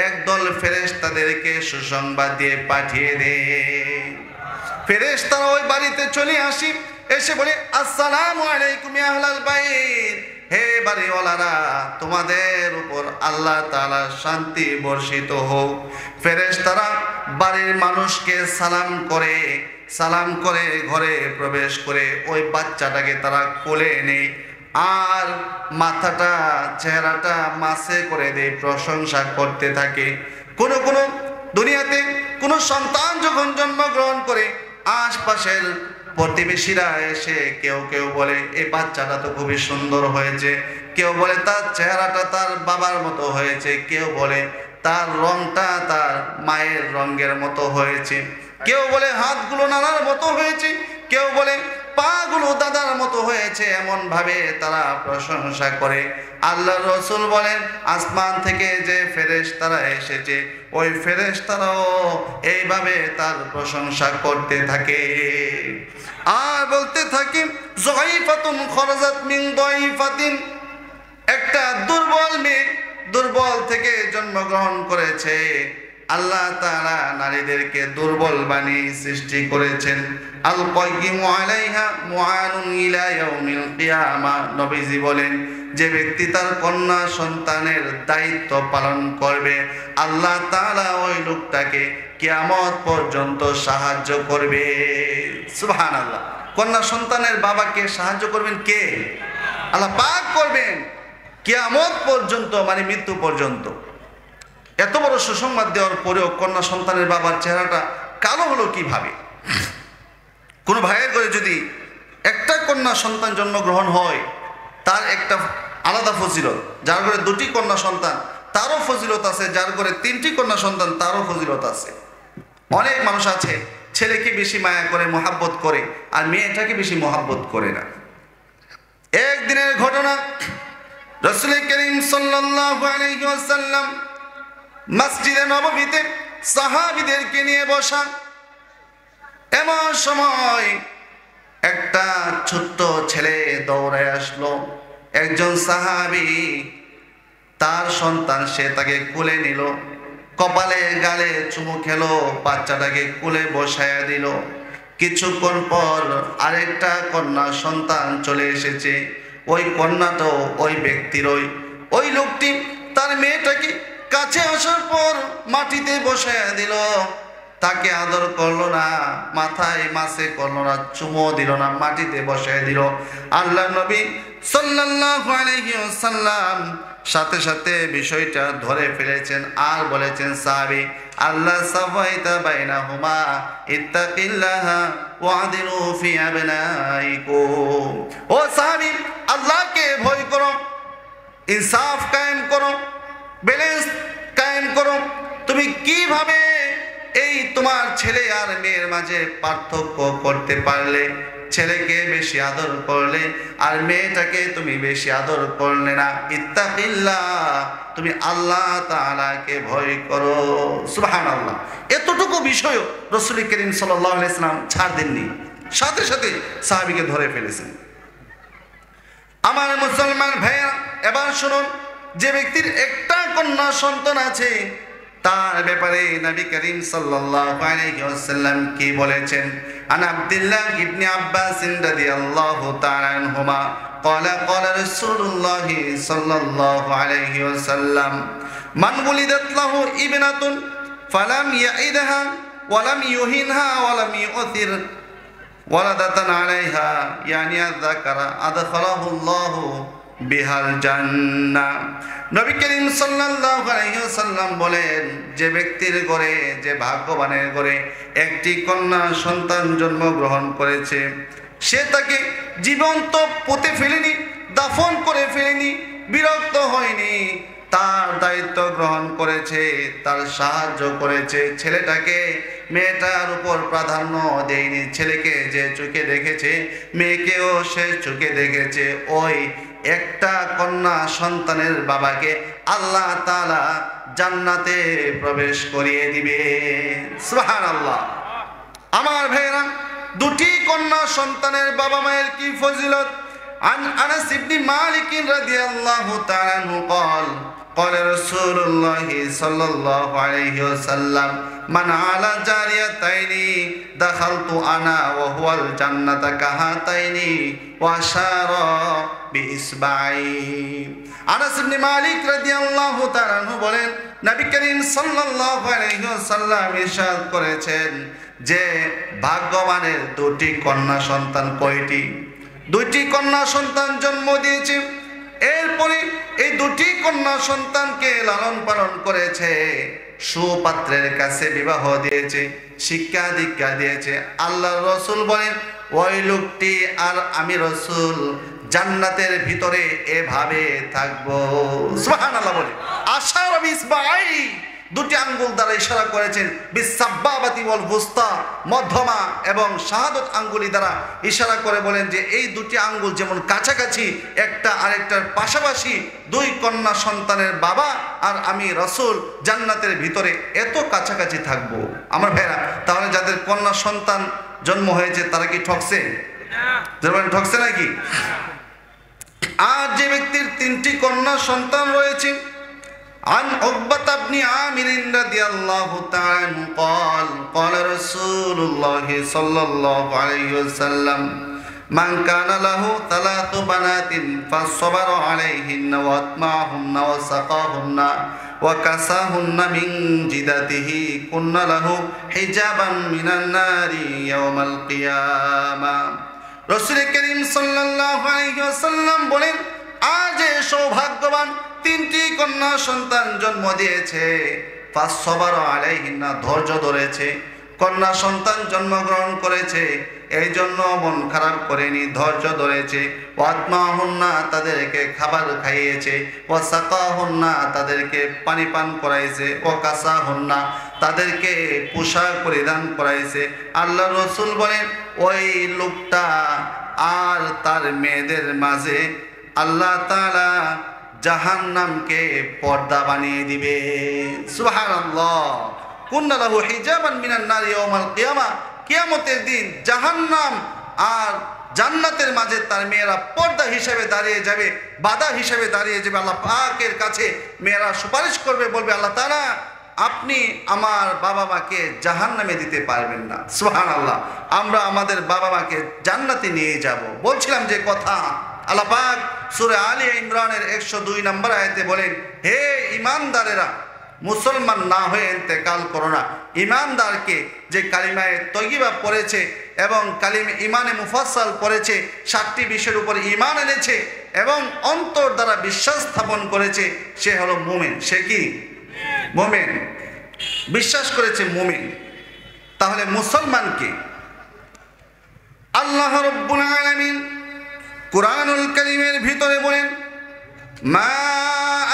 একদল ফেরেশতাদেরকে সুসংবাদ দিয়ে পাঠিয়ে দেয়। ফেরেশতারা ওই বাড়িতে চলে আসি, এসে বলে, আসসালামু আলাইকুম ইয়া আহলাল বাইত, হে বাড়িওয়ালারা, তোমাদের উপর আল্লাহ তাআলার শান্তি বর্ষিত হোক। ফেরেশতারা বাড়ির মানুষকে সালাম করে ঘরে প্রবেশ করে ওই বাচ্চাটাকে তারা কোলে নেয়, আর মাথাটা, চেহারাটা মাসে করে দেয়, প্রশংসা করতে থাকে। কোন দুনিয়াতে কোন সন্তান যখন জন্মগ্রহণ করে, আশপাশের প্রতিবেশীরা এসে কেউ বলে এই বাচ্চাটা তো খুবই সুন্দর হয়েছে, কেউ বলে তার চেহারাটা তার বাবার মতো হয়েছে, কেউ বলে তার রংটা তার মায়ের রঙের মতো হয়েছে, কেউ বলে হাতগুলো নানার মতো হয়েছে, কেউ বলে পাগুলো দাদার মতো হয়েছে। এমন ভাবে তারা প্রশংসা করে। আল্লাহর রাসূল বলেন, আসমান থেকে যে ফেরেশতারা এসেছে, ওই ফেরেশতারাও এইভাবে তার প্রশংসা করতে থাকে আর বলতে থাকে, যায়ফাতুন খরাজাত মিন দায়ফাতিন, একটা দুর্বল মেয়ে দুর্বল থেকে জন্মগ্রহণ করেছে। আল্লাহ তাআলা নারীদেরকে দুর্বল বানিয়ে সৃষ্টি করেছেন। আল কাইয়িমু আলাইহা মুআনুন ইলা ইয়াউমিল কিয়ামা, নবীজি বলেন, যে ব্যক্তি তার কন্যা সন্তানের দায়িত্ব পালন করবে, আল্লাহ তাআলা ওই লোকটাকে কিয়ামত পর্যন্ত সাহায্য করবে। সুবহানাল্লাহ। কন্যা সন্তানের বাবাকে সাহায্য করবেন কে? আল্লাহ পাক করবেন, কিয়ামত পর্যন্ত, মানে মৃত্যু পর্যন্ত। এত বড় সুসংবাদ দেওয়ার পরেও কন্যা সন্তানের বাবার চেহারাটা কালো হলো কিভাবে? কোন ভাইয়ের ঘরে যদি একটা কন্যা সন্তান জন্মগ্রহণ হয়, তার একটা আলাদা ফজিলত। যার ঘরে 2টি কন্যা সন্তান তারও ফজিলত আছে, যার ঘরে 3টি কন্যা সন্তান তারও ফজিলত আছে। অনেক মানুষ আছে ছেলেকে বেশি মায়া করে, মহাব্বত করে, আর মেয়েটাকে বেশি মহাব্বত করে না। একদিনের ঘটনা, রাসূল করিম সাল্লাল্লাহু আলাইহি ওয়াসাল্লাম মসজিদে নববীতে সাহাবীদেরকে নিয়ে বসা। এমন সময় একটা ছোট্ট ছেলে দৌড়ে আসলো। একজন সাহাবী তার সন্তান, সে তাকে কোলে নিল, কপালে গালে চুমু খেলো, বাচ্চাটাকে কোলে বসায়া দিল। কিছুক্ষণ পর আরেকটা কন্যা সন্তান চলে এসেছে। ওই কন্যাটাও ওই ব্যক্তির, ওই লোকটি তার মেয়েটাকে কাছে আসার পর মাটিতে বসায়া দিল। তাকে আদর করলো না, মাথায় মাসে করলো না, চুমো দিল না, মাটিতে বসায় দিল। আল্লাহ নবী সাল্লাল্লাহু আলাইহি ওয়াসাল্লাম সাথে সাথে বিষয়টা ধরে ফেলেছেন আর বলেছেন, সাহাবী, আল্লাহ সাফাইতা বাইনাহুমা ইত্তাকিল্লাহা ওয়াদিলু ফি আবনাইকুম। ও সাহাবী, আল্লাহকে ভয় করো, ইনসাফ কায়েম করো, ব্যালেন্স কায়েম করো। তুমি কিভাবে এই তোমার ছেলে আর মেয়ের মাঝে পার্থক্য করতে পারলে? ছেলেকে বেশি আদর করলে আর মেয়েটাকে তুমি বেশি আদর করলে না। ইত্তাকিল্লাহ, তুমি আল্লাহ তাআলাকে ভয় করো। সুবহানাল্লাহ। এতটুকু বিষয়ও রাসূল করিম সাল্লাল্লাহু আলাইহি ওয়াসাল্লাম ছাড় দেননি, সাথে সাথে সাহাবীকে ধরে ফেলেছেন। আমার মুসলমান ভাইয়া, এবার শুনুন, যে ব্যক্তির একটা কন্যা সন্তান আছে তার ব্যাপারে নবী করিম সাল্লাল্লাহু আলাইহি ওয়াসাল্লাম কি বলেছেন? আন আব্দুল্লাহ ইবনে আব্বাস রাদিয়াল্লাহু তাআলা আনহুমা قال قال رسول الله صلى الله عليه وسلم من ولدت له ابنة فلم يعدها ولم يهنها ولم يؤثر ولدة عليها يعني الذكر أدخله الله বিহাল জান্নাহ। নবী করিম সাল্লাল্লাহু আলাইহি ওয়াসাল্লাম বলেন, যে ব্যক্তির ঘরে, যে ভাগ্যবানের ঘরে একটি কন্যা সন্তান জন্মগ্রহণ করেছে, সে তাকে জীবন্ত পুঁতে ফেলেনি, দাফন করে ফেলেনি, বিরক্ত হয়নি, তার দায়িত্ব গ্রহণ করেছে, তার সাহায্য করেছে। ছেলেটাকে মেয়েটার উপর প্রাধান্য দেয়নি। ছেলেকে যে চোখে দেখেছে, মেয়েকেও সে চোখে দেখেছে। ওই একটা কন্যা সন্তানের বাবাকে আল্লাহ তাআলা জান্নাতে প্রবেশ করিয়ে দিবে। সুবহানাল্লাহ। আমার ভাইরা, দুটি কন্যা সন্তানের বাবা মায়ের কি ফজিলত! عن أنس بن مالك رضي الله تعالى عنه قال قال رسول الله صلى الله عليه وسلم من على جاريتين دخلت أنا وهو الجنة كهاتين وأشار بإصبعين। আনাস ইবনে মালিক রাদিয়াল্লাহু তাআলা আনহু বলেন, নবী করিম সাল্লাল্লাহু আলাইহি ওয়াসাল্লাম ইরশাদ করেছেন যে ভাগ্যবানের দুটি কন্যা সন্তান কয়টি? দুইটি কন্যা সন্তান জন্ম দিয়েছে। এরপরে এই দুটি কন্যা সন্তানকে লালন পালন করেছে, সুপাত্রের কাছে বিবাহ দিয়েছে, শিক্ষা দীক্ষা দিয়েছে। আল্লাহর রাসূল বলেন, ওই লোকটি আর আমি রাসূল জান্নাতের ভিতরে এভাবে থাকবো। সুবহানাল্লাহ বলে আশারা বিসবাই, দুটি আঙ্গুল দ্বারা ইশারা করেছেন, বিসাব্বাবাতি ওয়াল বুস্তা, মধ্যমা এবং শাহাদত আঙ্গুলি দ্বারা ইশারা করে বলেন যে এই দুটি আঙ্গুল যেমন কাছাকাছি, একটা আরেকটার পাশাপাশি, দুই কন্যা সন্তানের বাবা আর আমি রাসূল জান্নাতের ভিতরে এত কাছাকাছি থাকবো। আমার ভাইরা, তাহলে যাদের কন্যা সন্তান জন্ম হয়েছে তারা কি ঠকছে? ঠকছে নাকি? আর যে ব্যক্তির তিনটি কন্যা সন্তান রয়েছে, عن عقبة بن عامر رضي الله تعالى عنه قال قال رسول الله صلى الله عليه وسلم من كان له ثلاث بنات فصبر عليهن وأطمعهن وسقاهن وكساهن من جدته كن له حجابا من النار يوم القيامة। রাসূল করিম সাল্লাল্লাহু আলাইহি ওয়াসাল্লাম বলেন, আজ সৌভাগ্যবান তিনটি কন্যা সন্তান জন্ম দিয়েছে, ফাসসাবার আলাইহিন্না, ধৈর্য ধরেছে, কন্যা সন্তান জন্মগ্রহণ করেছে, এই জন্য মন খারাপ করেনি, ধৈর্য ধরেছে। ওয়াতমাহুন্না, তাদেরকে খাবার খাইয়েছে, ওয়াসাকাহুন্না, তাদেরকে পানি পান করাইছে, ওয়াকাসাহুন্না, তাদেরকে পোশাক পরিধান করাইছে। আল্লাহ রাসূল বলেন, ওই লোকটা আর তার মেয়েদের মাঝে আল্লাহ তাআলা জাহান্নামকে পর্দা বানিয়ে দিবে। সুবহানাল্লাহ। কুন্না লাহু হিজাবান মিনান নার ইয়াউমাল কিয়ামা, কিয়ামতের দিন জাহান্নাম আর জান্নাতের মাঝে তার মেয়েরা পর্দা হিসেবে দাঁড়িয়ে যাবে, বাধা হিসেবে দাঁড়িয়ে যাবে। আল্লাহ পাকের কাছে মেয়েরা সুপারিশ করবে, বলবে, আল্লাহ তাআলা আপনি আমার বাবা মাকে জাহান্নামে দিতে পারবেন না। সুবহানাল্লাহ। আমরা আমাদের বাবা মাকে জান্নাতে নিয়ে যাব। বলছিলাম যে কথা, আল্লাহ পাক সূরা আলে ইমরানের 102 নম্বর আয়াতে বলেন, হে ঈমানদারেরা, মুসলমান না হয়ে ইন্তেকাল করো না। ঈমানদারকে যে কালিমায়ে তয়্যিবা পড়েছে এবং ইমানে মুফাসসাল পড়েছে, 7টি বিষয়ের উপর ঈমান এনেছে এবং অন্তর দ্বারা বিশ্বাস স্থাপন করেছে, সে হলো মুমিন। সে কি? মুমিন। বিশ্বাস করেছে, মুমিন। তাহলে মুসলমান কে? আল্লাহ রাব্বুল আলামিন কুরআনুল কারীমের ভিতরে বলেন, মা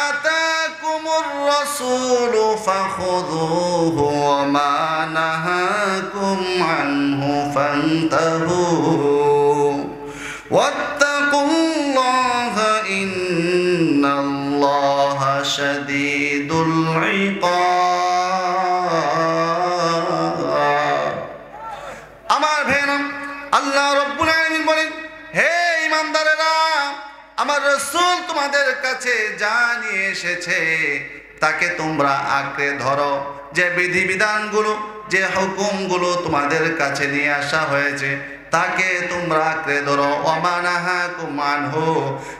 আতাকুমুর রাসূলু ফাখুযুহু ওয়া মা নাহাকুম আনহু ফান্তাহু। ওয়াত্তাকুল্লাহা ইন্নাল্লাহা শাদীদুল ইকাব। আমার ভাইরা, আল্লাহ রাব্বুল আলামিন বলেন, হে ঈমানদারেরা, আমার রাসূল তোমাদের কাছে যা নিয়ে এসেছে তাকে তোমরা আঁকড়ে ধরো। যে বিধিবিধানগুলো, যে হুকুমগুলো তোমাদের কাছে নিয়ে আসা হয়েছে তাকে তোমরা আঁকড়ে ধরো। ওয়া নাহাকুম আনহু,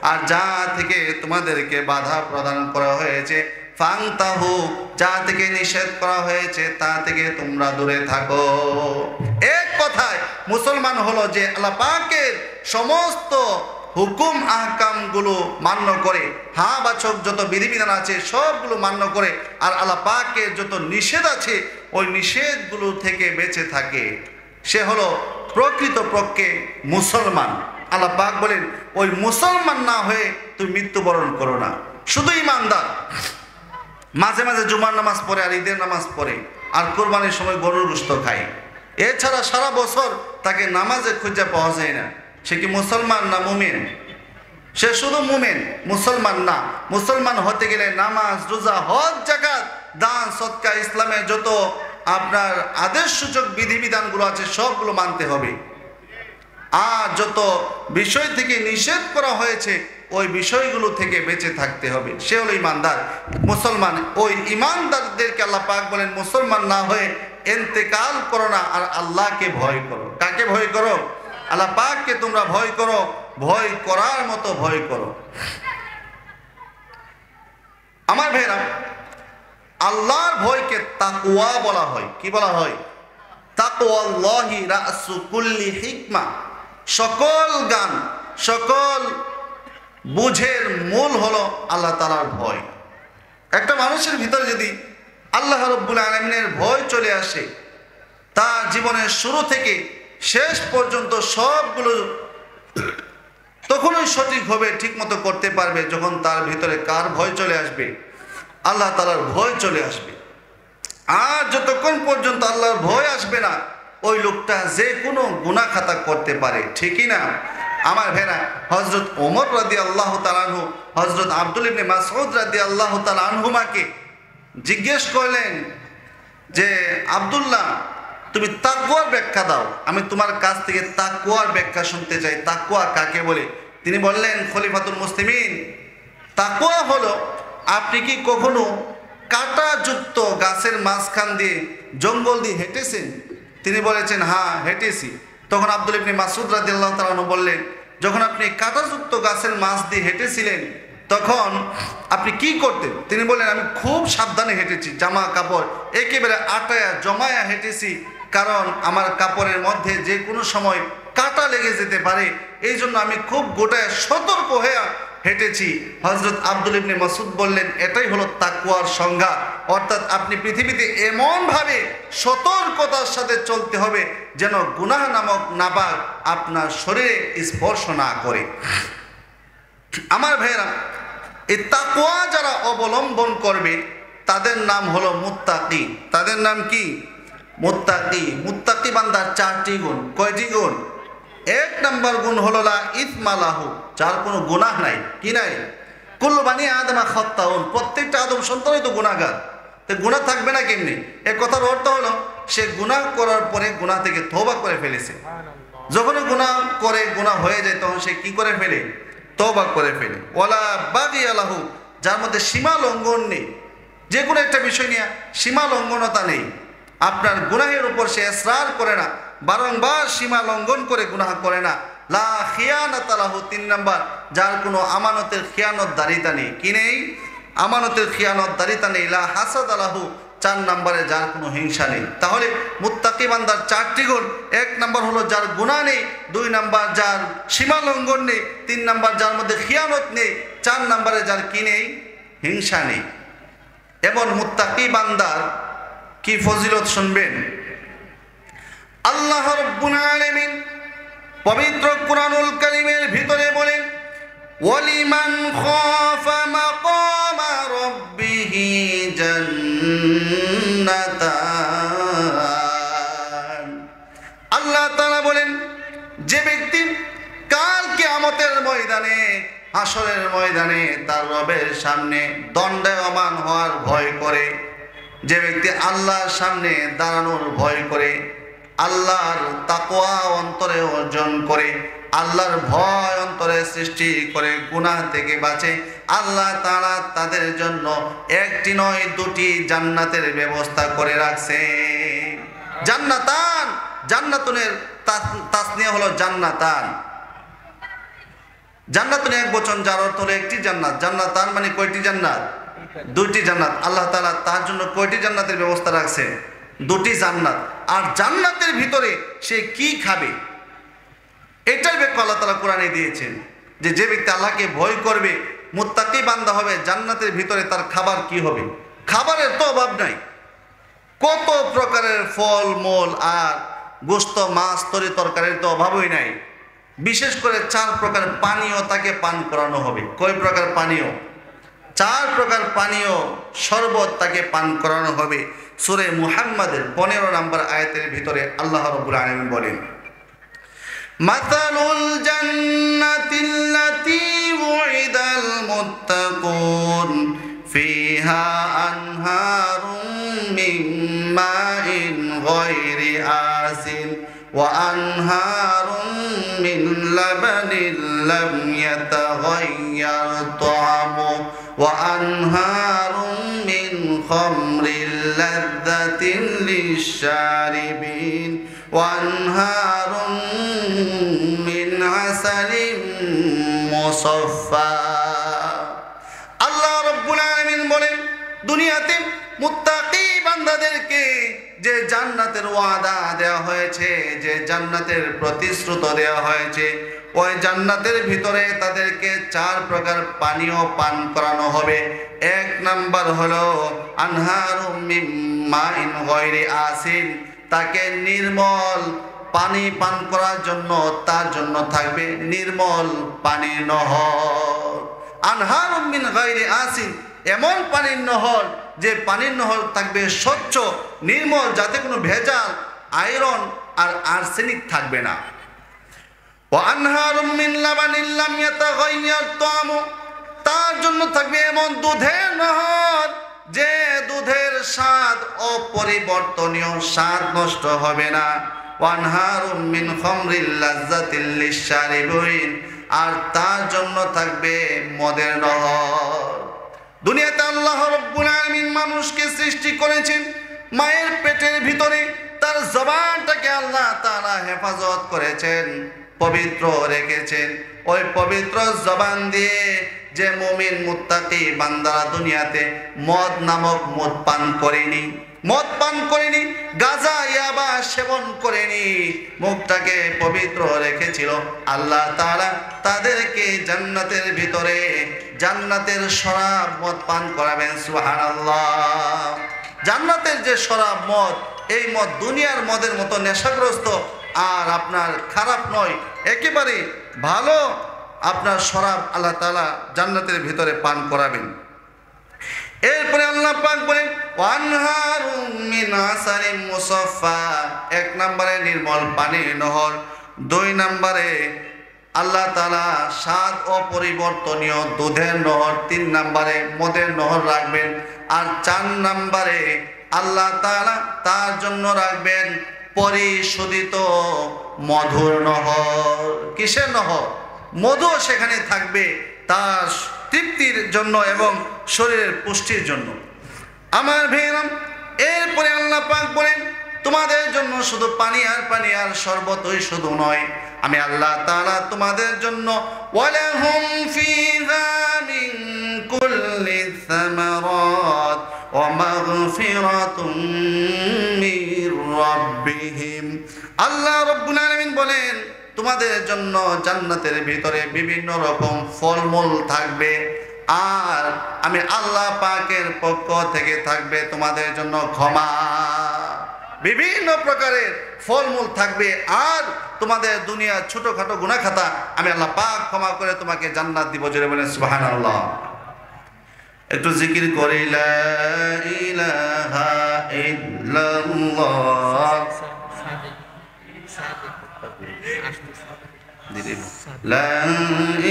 আর যা থেকে তোমাদেরকে বাধা প্রদান করা হয়েছে, ফান্তাহু, যা থেকে নিষেধ করা হয়েছে তা থেকে তোমরা দূরে থাকো। এক কথায় মুসলমান হলো যে আল্লাহ পাকের সমস্ত হুকুম আহকামগুলো মান্য করে, হ্যাঁ বাচক যত বিধিবিধান আছে সবগুলো মান্য করে, আর আল্লাহ পাকের যত নিষেধ আছে ওই নিষেধগুলো থেকে বেঁচে থাকে, সে হলো প্রকৃত পক্ষে মুসলমান। আল্লাহ পাক বলেন, ওই মুসলমান না হয়ে তুমি মৃত্যুবরণ করো না। শুধু ঈমানদার মাঝে মাঝে জুমার নামাজ পড়ে আর ঈদের নামাজ পড়ে আর কোরবানির সময় গরুর গোশত খায়, এছাড়া সারা বছর তাকে নামাজে খুঁজে পাওয়া যায় না, সে কি মুসলমান না মুমিন? সে শুধু মুমিন, মুসলমান না। মুসলমান হতে গেলে নামাজ, রোজা, হজ, যাকাত, দান, সদকা, ইসলামের যত আপনার আদেশ সূচক বিধিবিধানগুলো আছে সবগুলো মানতে হবে। আর যত বিষয় থেকে নিষেধ করা হয়েছে ওই বিষয়গুলো থেকে বেঁচে থাকতে হবে, সে হলো ইমানদার মুসলমান। ওই ইমানদারদেরকে আল্লাহ পাক বলেন, মুসলমান না হয়ে ইন্তেকাল করো না, আর আল্লাহকে ভয় করো। কাকে ভয় করো? আল্লাহ পাককে তোমরা ভয় করো, ভয় করার মতো ভয় করো। আমার ভাইরা, আল্লাহর ভয়কে তাকওয়া বলা হয়। কি বলা হয়? তাকওয়াল্লাহি রাসু কুল্লি হিকমা। সকল জ্ঞান, সকল বুঝের মূল হলো আল্লাহ তাআলার ভয়। একটা মানুষের ভিতরে যদি আল্লাহ রাব্বুল আলামিনের ভয় চলে আসে, তার জীবনের শুরু থেকে শেষ পর্যন্ত সবগুলো তখনই সঠিক হবে, ঠিক মতো করতে পারবে যখন তার ভিতরে কার ভয় চলে আসবে? আল্লাহ তাআলার ভয় চলে আসবে। আর যতক্ষণ পর্যন্ত আল্লাহর ভয় আসবে না, ওই লোকটা যে কোনো গুনাহ খাতা করতে পারে, ঠিকই না? আমার ভাইরা, হযরত ওমর রাদিয়াল্লাহু তাআলা আনহু হযরত আব্দুল ইবনে মাসউদ রাদিয়াল্লাহু তাআলা আনহুমাকে জিজ্ঞেস করলেন যে, আব্দুল্লাহ, তুমি তাকওয়ার ব্যাখ্যা দাও, আমি তোমার কাছ থেকে তাকওয়ার ব্যাখ্যা শুনতে চাই। তাকওয়া কাকে বলে? তিনি বললেন, খলিফাতুল মুসলিমিন, তাকওয়া হলো, আপনি কি কখনো কাঁটাযুক্ত গাছের মাঝখান দিয়ে, জঙ্গল দিয়ে হেঁটেছেন? তিনি বলেছেন, হ্যাঁ হেঁটেছি। তখন আব্দুল ইবনে মাসউদ রাদিয়াল্লাহু তাআলা আনহু বললেন, যখন আপনি কাঁটাযুক্ত গাছের মাঝ দিয়ে হেঁটেছিলেন তখন আপনি কি করতেন? তিনি বললেন, আমি খুব সাবধানে হেঁটেছি, জামা কাপড় একেবারে আটায়া জমায়া হেঁটেছি, কারণ আমার কাপড়ের মধ্যে যে কোনো সময় কাঁটা লেগে যেতে পারে, এই জন্য আমি খুব গোটায় সতর্ক হয়ে হেঁটেছি। হযরত আব্দুল ইবনে মাসউদ বললেন, এটাই হলো তাকওয়ার সংজ্ঞা। অর্থাৎ আপনি পৃথিবীতে এমনভাবে সতর্কতার সাথে চলতে হবে যেন গুনাহ নামক নাপাক আপনার শরীরে স্পর্শ না করে। আমার ভাইয়েরা, এই তাকওয়া যারা অবলম্বন করবে তাদের নাম হলো মুত্তাকি। তাদের নাম কি? মুত্তাকি। মুত্তাকি বান্দার 4টি গুণ। কয়টি গুণ? 1 নম্বর গুণ হলো লা ইসমা লাহু, যার কোনো গুনাহ নাই। কি নাই? কুল্লু বানি আদম খাত্তাউন, প্রত্যেকটা আদম সন্তানই তো গুনাহগার, তো গুনাহ থাকবে না কেমনি? এই কথার অর্থ হলো সে গুনাহ করার পরে গুনাহ থেকে তওবা করে ফেলেছে। যখনই গুনাহ করে, গুনাহ হয়ে যায়, তখন সে কি করে ফেলে? তওবা করে ফেলে। ওয়ালা বাগিয়া লাহু, যার মধ্যে সীমা লঙ্ঘন নেই, যে কোনো একটা বিষয় নিয়ে সীমা লঙ্ঘনতা নেই। আপনার গুনাহের উপর সে ইসরার করে না, বারংবার সীমা লঙ্ঘন করে গুনাহ করে না। লা খিয়ানাতা লাহু, 3 নাম্বার, যার কোনো আমানতের খিয়ানতদারিতা নেই। কি নেই? আমানতের খিয়ানতদারিতা নেই। লা হাসাদ লাহু, 4 নম্বরে, যার কোনো হিংসা নেই। তাহলে মুত্তাকি বান্দার 4টি গুণ। 1 নম্বর হলো যার গুনাহ নেই, 2 নম্বর যার সীমা লঙ্ঘন নেই, 3 নম্বর যার মধ্যে খিয়ানত নেই, 4 নম্বরে যার কি নেই? হিংসা নেই। এবং মুত্তাকি বান্দার কি ফজিলত শুনবেন। আল্লাহ রাব্বুল আলামিন পবিত্র কুরআনুল কারীমের ভিতরে বলেন, ওয়ালিমান খাফা মাকামা রাব্বিহি জান্নাতান। আল্লাহ তাআলা বলেন, যে ব্যক্তি কাল কিয়ামতের ময়দানে, হাসরের ময়দানে তার রবের সামনে দণ্ডায়মান হওয়ার ভয় করে, যে ব্যক্তি আল্লাহর সামনে দাঁড়ানোর ভয় করে, আল্লাহর তাকওয়া অন্তরে অর্জন করে, আল্লাহর ভয় অন্তরে সৃষ্টি করে গুনাহ থেকে বাঁচে, আল্লাহ তাআলা তাদের জন্য একটি নয় দুটি জান্নাতের ব্যবস্থা করে রাখছে। জান্নাতান, জান্নাতুনের তাসনিয়া হলো জান্নাতান। জান্নাতুন এক বচন, যার অর্থ হলো একটি জান্নাত। জান্নাতান মানে কয়টি জান্নাত? দুইটি জান্নাত। আল্লাহ তাআলা তার জন্য কয়টি জান্নাতের ব্যবস্থা রাখছে? দুটি জান্নাত। আর জান্নাতের ভিতরে সে কি খাবে এটাই ব্যাখ্যা আল্লাহ তাআলা কোরআনে দিয়েছেন, যে ব্যক্তি আল্লাহকে ভয় করবে, মুত্তাকি বান্দা হবে, জান্নাতের ভিতরে তার খাবার কি হবে। খাবারের তো অভাব নাই, কত প্রকারের ফল মূল আর গোশত মাছ তরি তরকারির তো অভাবই নাই। বিশেষ করে 4 প্রকার পানীয় তাকে পান করানো হবে। কয় প্রকার পানীয়? 4 প্রকার পানীয় শরবত তাকে পান করানো হবে। সূরা মুহাম্মাদের 15 নম্বর আয়াতের ভিতরে আল্লাহ রাব্বুল আলামিন বলেন, মাতালুল জান্নাতিল্লাতী উইদাল মুত্তাকুন ফিহা আনহারুম মিন মাইন গায়রি আসিন ওয়া আনহারুম মিন লাবানিন লাম ইয়াতাগায়্যার তা'আমু ওয়া আনহারুম মিন খামরিল লাযযাতিন লিশ-শারিবিন ওয়া আনহারুম মিন আসালিন মুসাফফা। আল্লাহ রাব্বুল আলামিন বলেন, দুনিয়াতে মুত্তাকি বান্দাদেরকে যে জান্নাতের ওয়াদা দেওয়া হয়েছে, যে জান্নাতের প্রতিশ্রুতি দেওয়া হয়েছে, ওই জান্নাতের ভিতরে তাদেরকে 4 প্রকার পানীয় পান করানো হবে। 1 নাম্বার হলো আনহারুম মিন মাইন গায়রি আসিন, তাকে নির্মল পানি পান করার জন্য তার জন্য থাকবে নির্মল পানির নহর। আনহারুম মিন গায়রি আসিন, এমন পানির নহর যে পানির নহর থাকবে স্বচ্ছ নির্মল, যাতে কোনো ভেজাল, আয়রন আর আর্সেনিক থাকবে না। ওয়া আনহারুম মিন লাবানিন লাম ইয়াতাগায়্যার তা'আমু, তার জন্য থাকবে এমন দুধের নহর যে দুধের স্বাদ অপরিবর্তনীয়, স্বাদ নষ্ট হবে না। ওয়া আনহারুম মিন খামরিল লাযযাতিল লিশ-শারিবিন, আর তার জন্য থাকবে মদের নহর। দুনিয়াতে আল্লাহ রাব্বুল আলামিন মানুষকে সৃষ্টি করেছেন, মায়ের পেটের ভিতরে তার জবানটাকে আল্লাহ তাআলা হেফাজত করেছেন, পবিত্র রেখেছেন। ওই পবিত্র জবান দিয়ে যে মুমিন মুত্তাকি বান্দারা দুনিয়াতে মদ নামক মদ পান করেনি, মদ পান করেনি, গাঁজা ইয়াবা সেবন করেনি, মুখটাকে পবিত্র রেখেছিল, আল্লাহ তাআলা তাদেরকে জান্নাতের ভিতরে জান্নাতের শরাব মদ পান করাবেন। সুবহানাল্লাহ। জান্নাতের যে শরাব মদ, এই মদ দুনিয়ার মদের মতো নেশাগ্রস্ত আর আপনার খারাপ নয়, একেবারে ভালো আপনার শরাব আল্লাহ তাআলা জান্নাতের ভিতরে পান করাবেন। এরপরে আল্লাহ পাক বলেন, ওয়ানহারুম মিন আসালিন মুসাফফা, 1 নম্বরে নির্মল পানির নহর, 2 নম্বরে আল্লাহ তাআলা স্বাদ অপরিবর্তনীয় দুধের নহর, 3 নম্বরে মদের নহর রাখবেন, আর 4 নম্বরে আল্লাহ তাআলা তার জন্য রাখবেন পরিশোধিত মধুর নহর। কিসের নহর? মধু সেখানে থাকবে তার তৃপ্তির জন্য এবং শরীরের পুষ্টির জন্য। আমার ভাইয়েরাম, এরপরে আল্লাহ পাক বলেন, তোমাদের জন্য শুধু পানি আর পানি আর শরবতই শুধু নয়, আমি আল্লাহ তাআলা তোমাদের জন্য ওয়ালাহুম ফিহা মিন কুল্লি সামারাত ওয়া মাগফিরাতুম মির রাব্বিহিম। আল্লাহ রাব্বুল আলামিন বলেন, তোমাদের জন্য জান্নাতের ভিতরে বিভিন্ন রকম ফলমূল থাকবে, আর আমি আল্লাহ পাকের পক্ষ থেকে থাকবে তোমাদের জন্য ক্ষমা। বিভিন্ন প্রকারের ফলমূল থাকবে, আর তোমাদের দুনিয়ার ছোটখাটো গুনাহ খাতা আমি আল্লাহ পাক ক্ষমা করে তোমাকে জান্নাত দিব। জোরে বলেন সুবহানাল্লাহ। একটু জিকির করি, লা ইলাহা ইল্লাল্লাহ। লা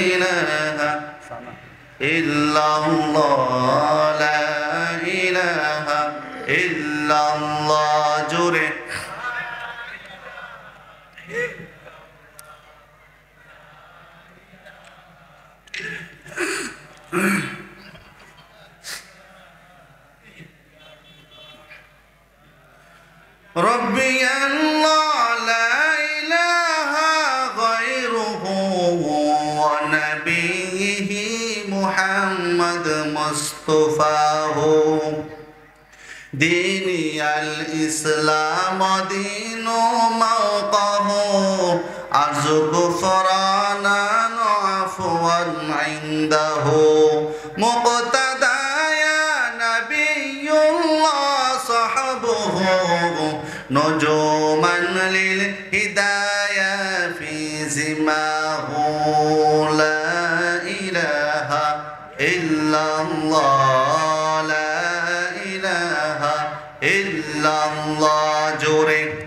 ইলাহা ইল্লাল্লাহ লা ইলাহা ইল্লাল্লাহ জোরে ربي الله لا إله غيره ونبيه محمد مصطفاه ديني الإسلام دين موقعه أرجو غفرانا عفوا عنده مقتدى يا نبي الله صحبه نجوما للهداية في زماه لا إله إلا الله لا إله إلا الله جوري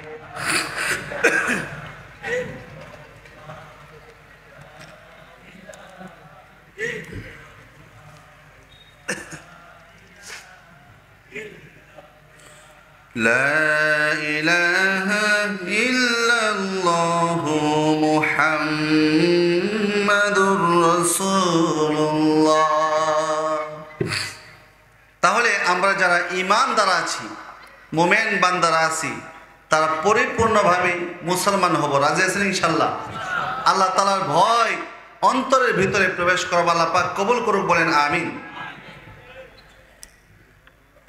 لا إله إلا الله محمد رسول الله তাহলে আমরা যারা ঈমানদার আছি মুমিন বান্দারা আছি তারা পরিপূর্ণভাবে মুসলমান হব রাজি আছেন ইনশাআল্লাহ আল্লাহ তাআলার ভয় অন্তরের ভিতরে প্রবেশ করব আল্লাহ পাক কবুল করুক বলেন আমিন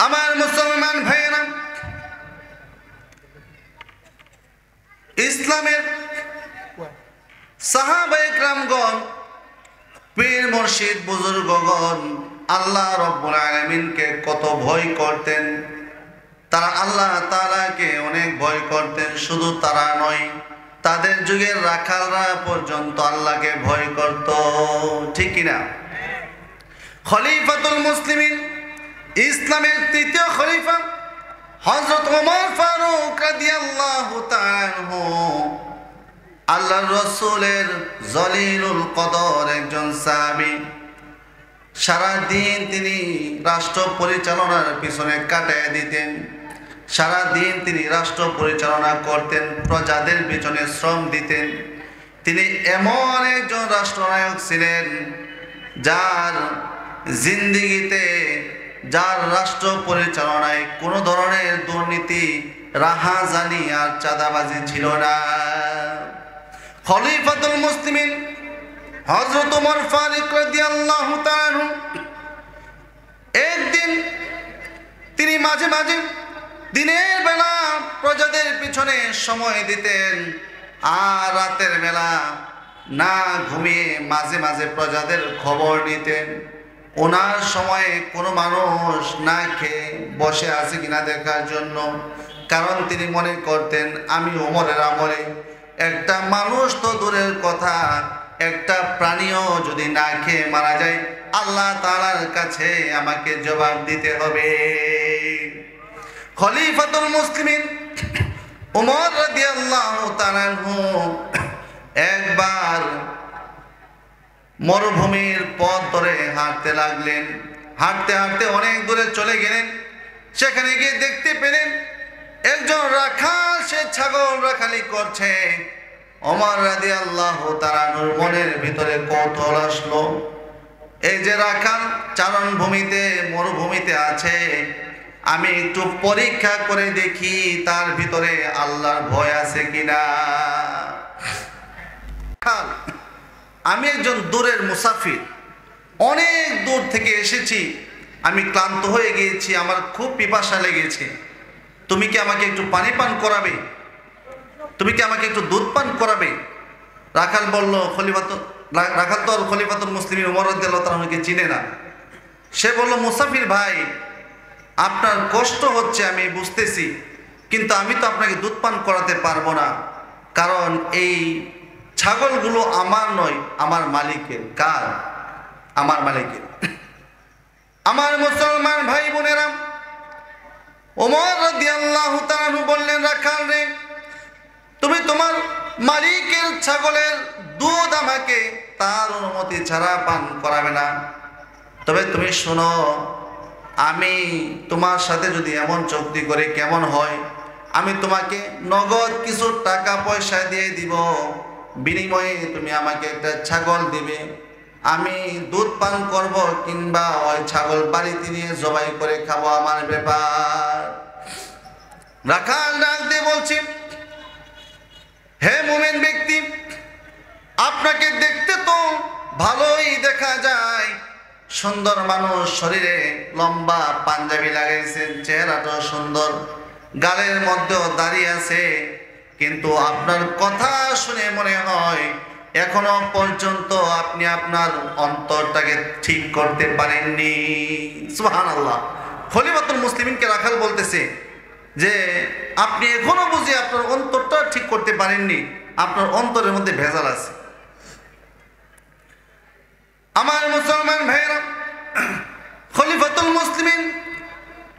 আমার মুসলমান ভাইয়েরা ইসলামের সাহাবায়ে কেরামগণ পীর মুর্শিদ বুজুর্গগণ আল্লাহ রাব্বুল আলামিনকে কত ভয় করতেন তারা আল্লাহ তাআলাকে অনেক ভয় করতেন শুধু তারা নয় তাদের যুগের রাখালরা পর্যন্ত আল্লাহকে ভয় করত ঠিক কি না খলিফাতুল মুসলিমিন ইসলামের তৃতীয় খলিফা হযরত ওমর ফারুক রাদিয়াল্লাহু তাআলা আনহু আল্লাহর রাসূলের জলিলুল কদর একজন সাহাবী সারা দিন তিনি রাষ্ট্র পরিচালনার পিছনে কাটিয়ে দিতেন সারা দিন তিনি রাষ্ট্র পরিচালনা করতেন প্রজাদের পিছনে শ্রম দিতেন তিনি এমন একজন রাষ্ট্রনায়ক ছিলেন যার জিন্দেগিতে যার রাষ্ট্র পরিচালনায় কোনো ধরনের দুর্নীতি রাহাজানি আর চাঁদাবাজি ছিল না খলিফাতুল মুসলিমিন হযরত ওমর ফারুক রাদিয়াল্লাহু তাআলা একদিন তিনি মাঝে মাঝে দিনের বেলা প্রজাদের পিছনে সময় দিতেন আর রাতের বেলা না ঘুমিয়ে মাঝে মাঝে প্রজাদের খবর নিতেন ওনার সময়ে কোনো মানুষ না খেয়ে বসে আছে কিনা দেখার জন্য কারণ তিনি মনে করতেন আমি ওমরের আমলে একটা মানুষ তো দূরের কথা একটা প্রাণীও যদি না খেয়ে মারা যায় আল্লাহ তাআলার কাছে আমাকে জবাব দিতে হবে খলিফাতুল মুসলিমিন ওমর রাদিয়াল্লাহু তাআলা আনহু একবার মরুভূমির পথ ধরে হাঁটতে লাগলেন হাঁটতে হাঁটতে অনেক দূরে চলে গেলেন সেখানে গিয়ে দেখতে পেলেন একজন রাখাল সে ছাগল রাখালি করছে ওমর রাদিয়াল্লাহু তাআলা আনহুর মনের ভিতরে কৌতূহল আসলো এই যে রাখাল চারণভূমিতে মরুভূমিতে আছে আমি একটু পরীক্ষা করে দেখি তার ভিতরে আল্লাহর ভয় আছে কিনা আমি একজন দূরের মুসাফির অনেক দূর থেকে এসেছি আমি ক্লান্ত হয়ে গিয়েছি আমার খুব পিপাসা লেগেছে তুমি কি আমাকে একটু পানি পান করাবে তুমি কি আমাকে একটু দুধ পান করাবে রাখাল বলল রাখাল তো খলিফাতুল মুসলিমিন ওমর রাদিয়াল্লাহু তাআলা আনহুকে চিনে না সে বলল মুসাফির ভাই আপনার কষ্ট হচ্ছে আমি বুঝতেছি কিন্তু আমি তো আপনাকে দুধ পান করাতে পারবো না কারণ এই ছাগলগুলো আমার নয় আমার মালিকের কার আমার মালিকের আমার মুসলমান ভাই বোনেরা ওমর রাদিয়াল্লাহু তাআলা আনহু বললেন রাখাল রে তুমি তোমার মালিকের ছাগলের দুধ আমাকে তার অনুমতি ছাড়া পান করাবে না। তবে তুমি শোনো, আমি তোমার সাথে যদি এমন চুক্তি করে কেমন হয়, আমি তোমাকে নগদ কিছু টাকা পয়সা দিয়ে দিব, বিনিময়ে তুমি আমাকে একটা ছাগল দিবে, আমি দুধ পান করব কিংবা ওই ছাগল বাড়িতে নিয়ে জবাই করে খাবো, আমার ব্যাপার। রাখাল ডাক দিয়ে বলছি, হে মুমিন ব্যক্তি, আপনাকে দেখতে তো ভালোই দেখা যায়, সুন্দর মানুষ, শরীরে লম্বা পাঞ্জাবি লাগাইছেন, চেহারাটা সুন্দর, গালের মধ্যেও দাড়ি আছে, কিন্তু আপনার কথা শুনে মনে হয় এখনো পর্যন্ত আপনি আপনার অন্তরটাকে ঠিক করতে পারেননি। সুবহানাল্লাহ। খলিফাতুল মুসলিমিনকে রাখাল বলতেছে যে আপনি এখনো বুঝি আপনার অন্তরটা ঠিক করতে পারেননি, আপনার অন্তরের মধ্যে ভেজাল আছে। আমার মুসলমান ভাইরা, খলিফাতুল মুসলিমিন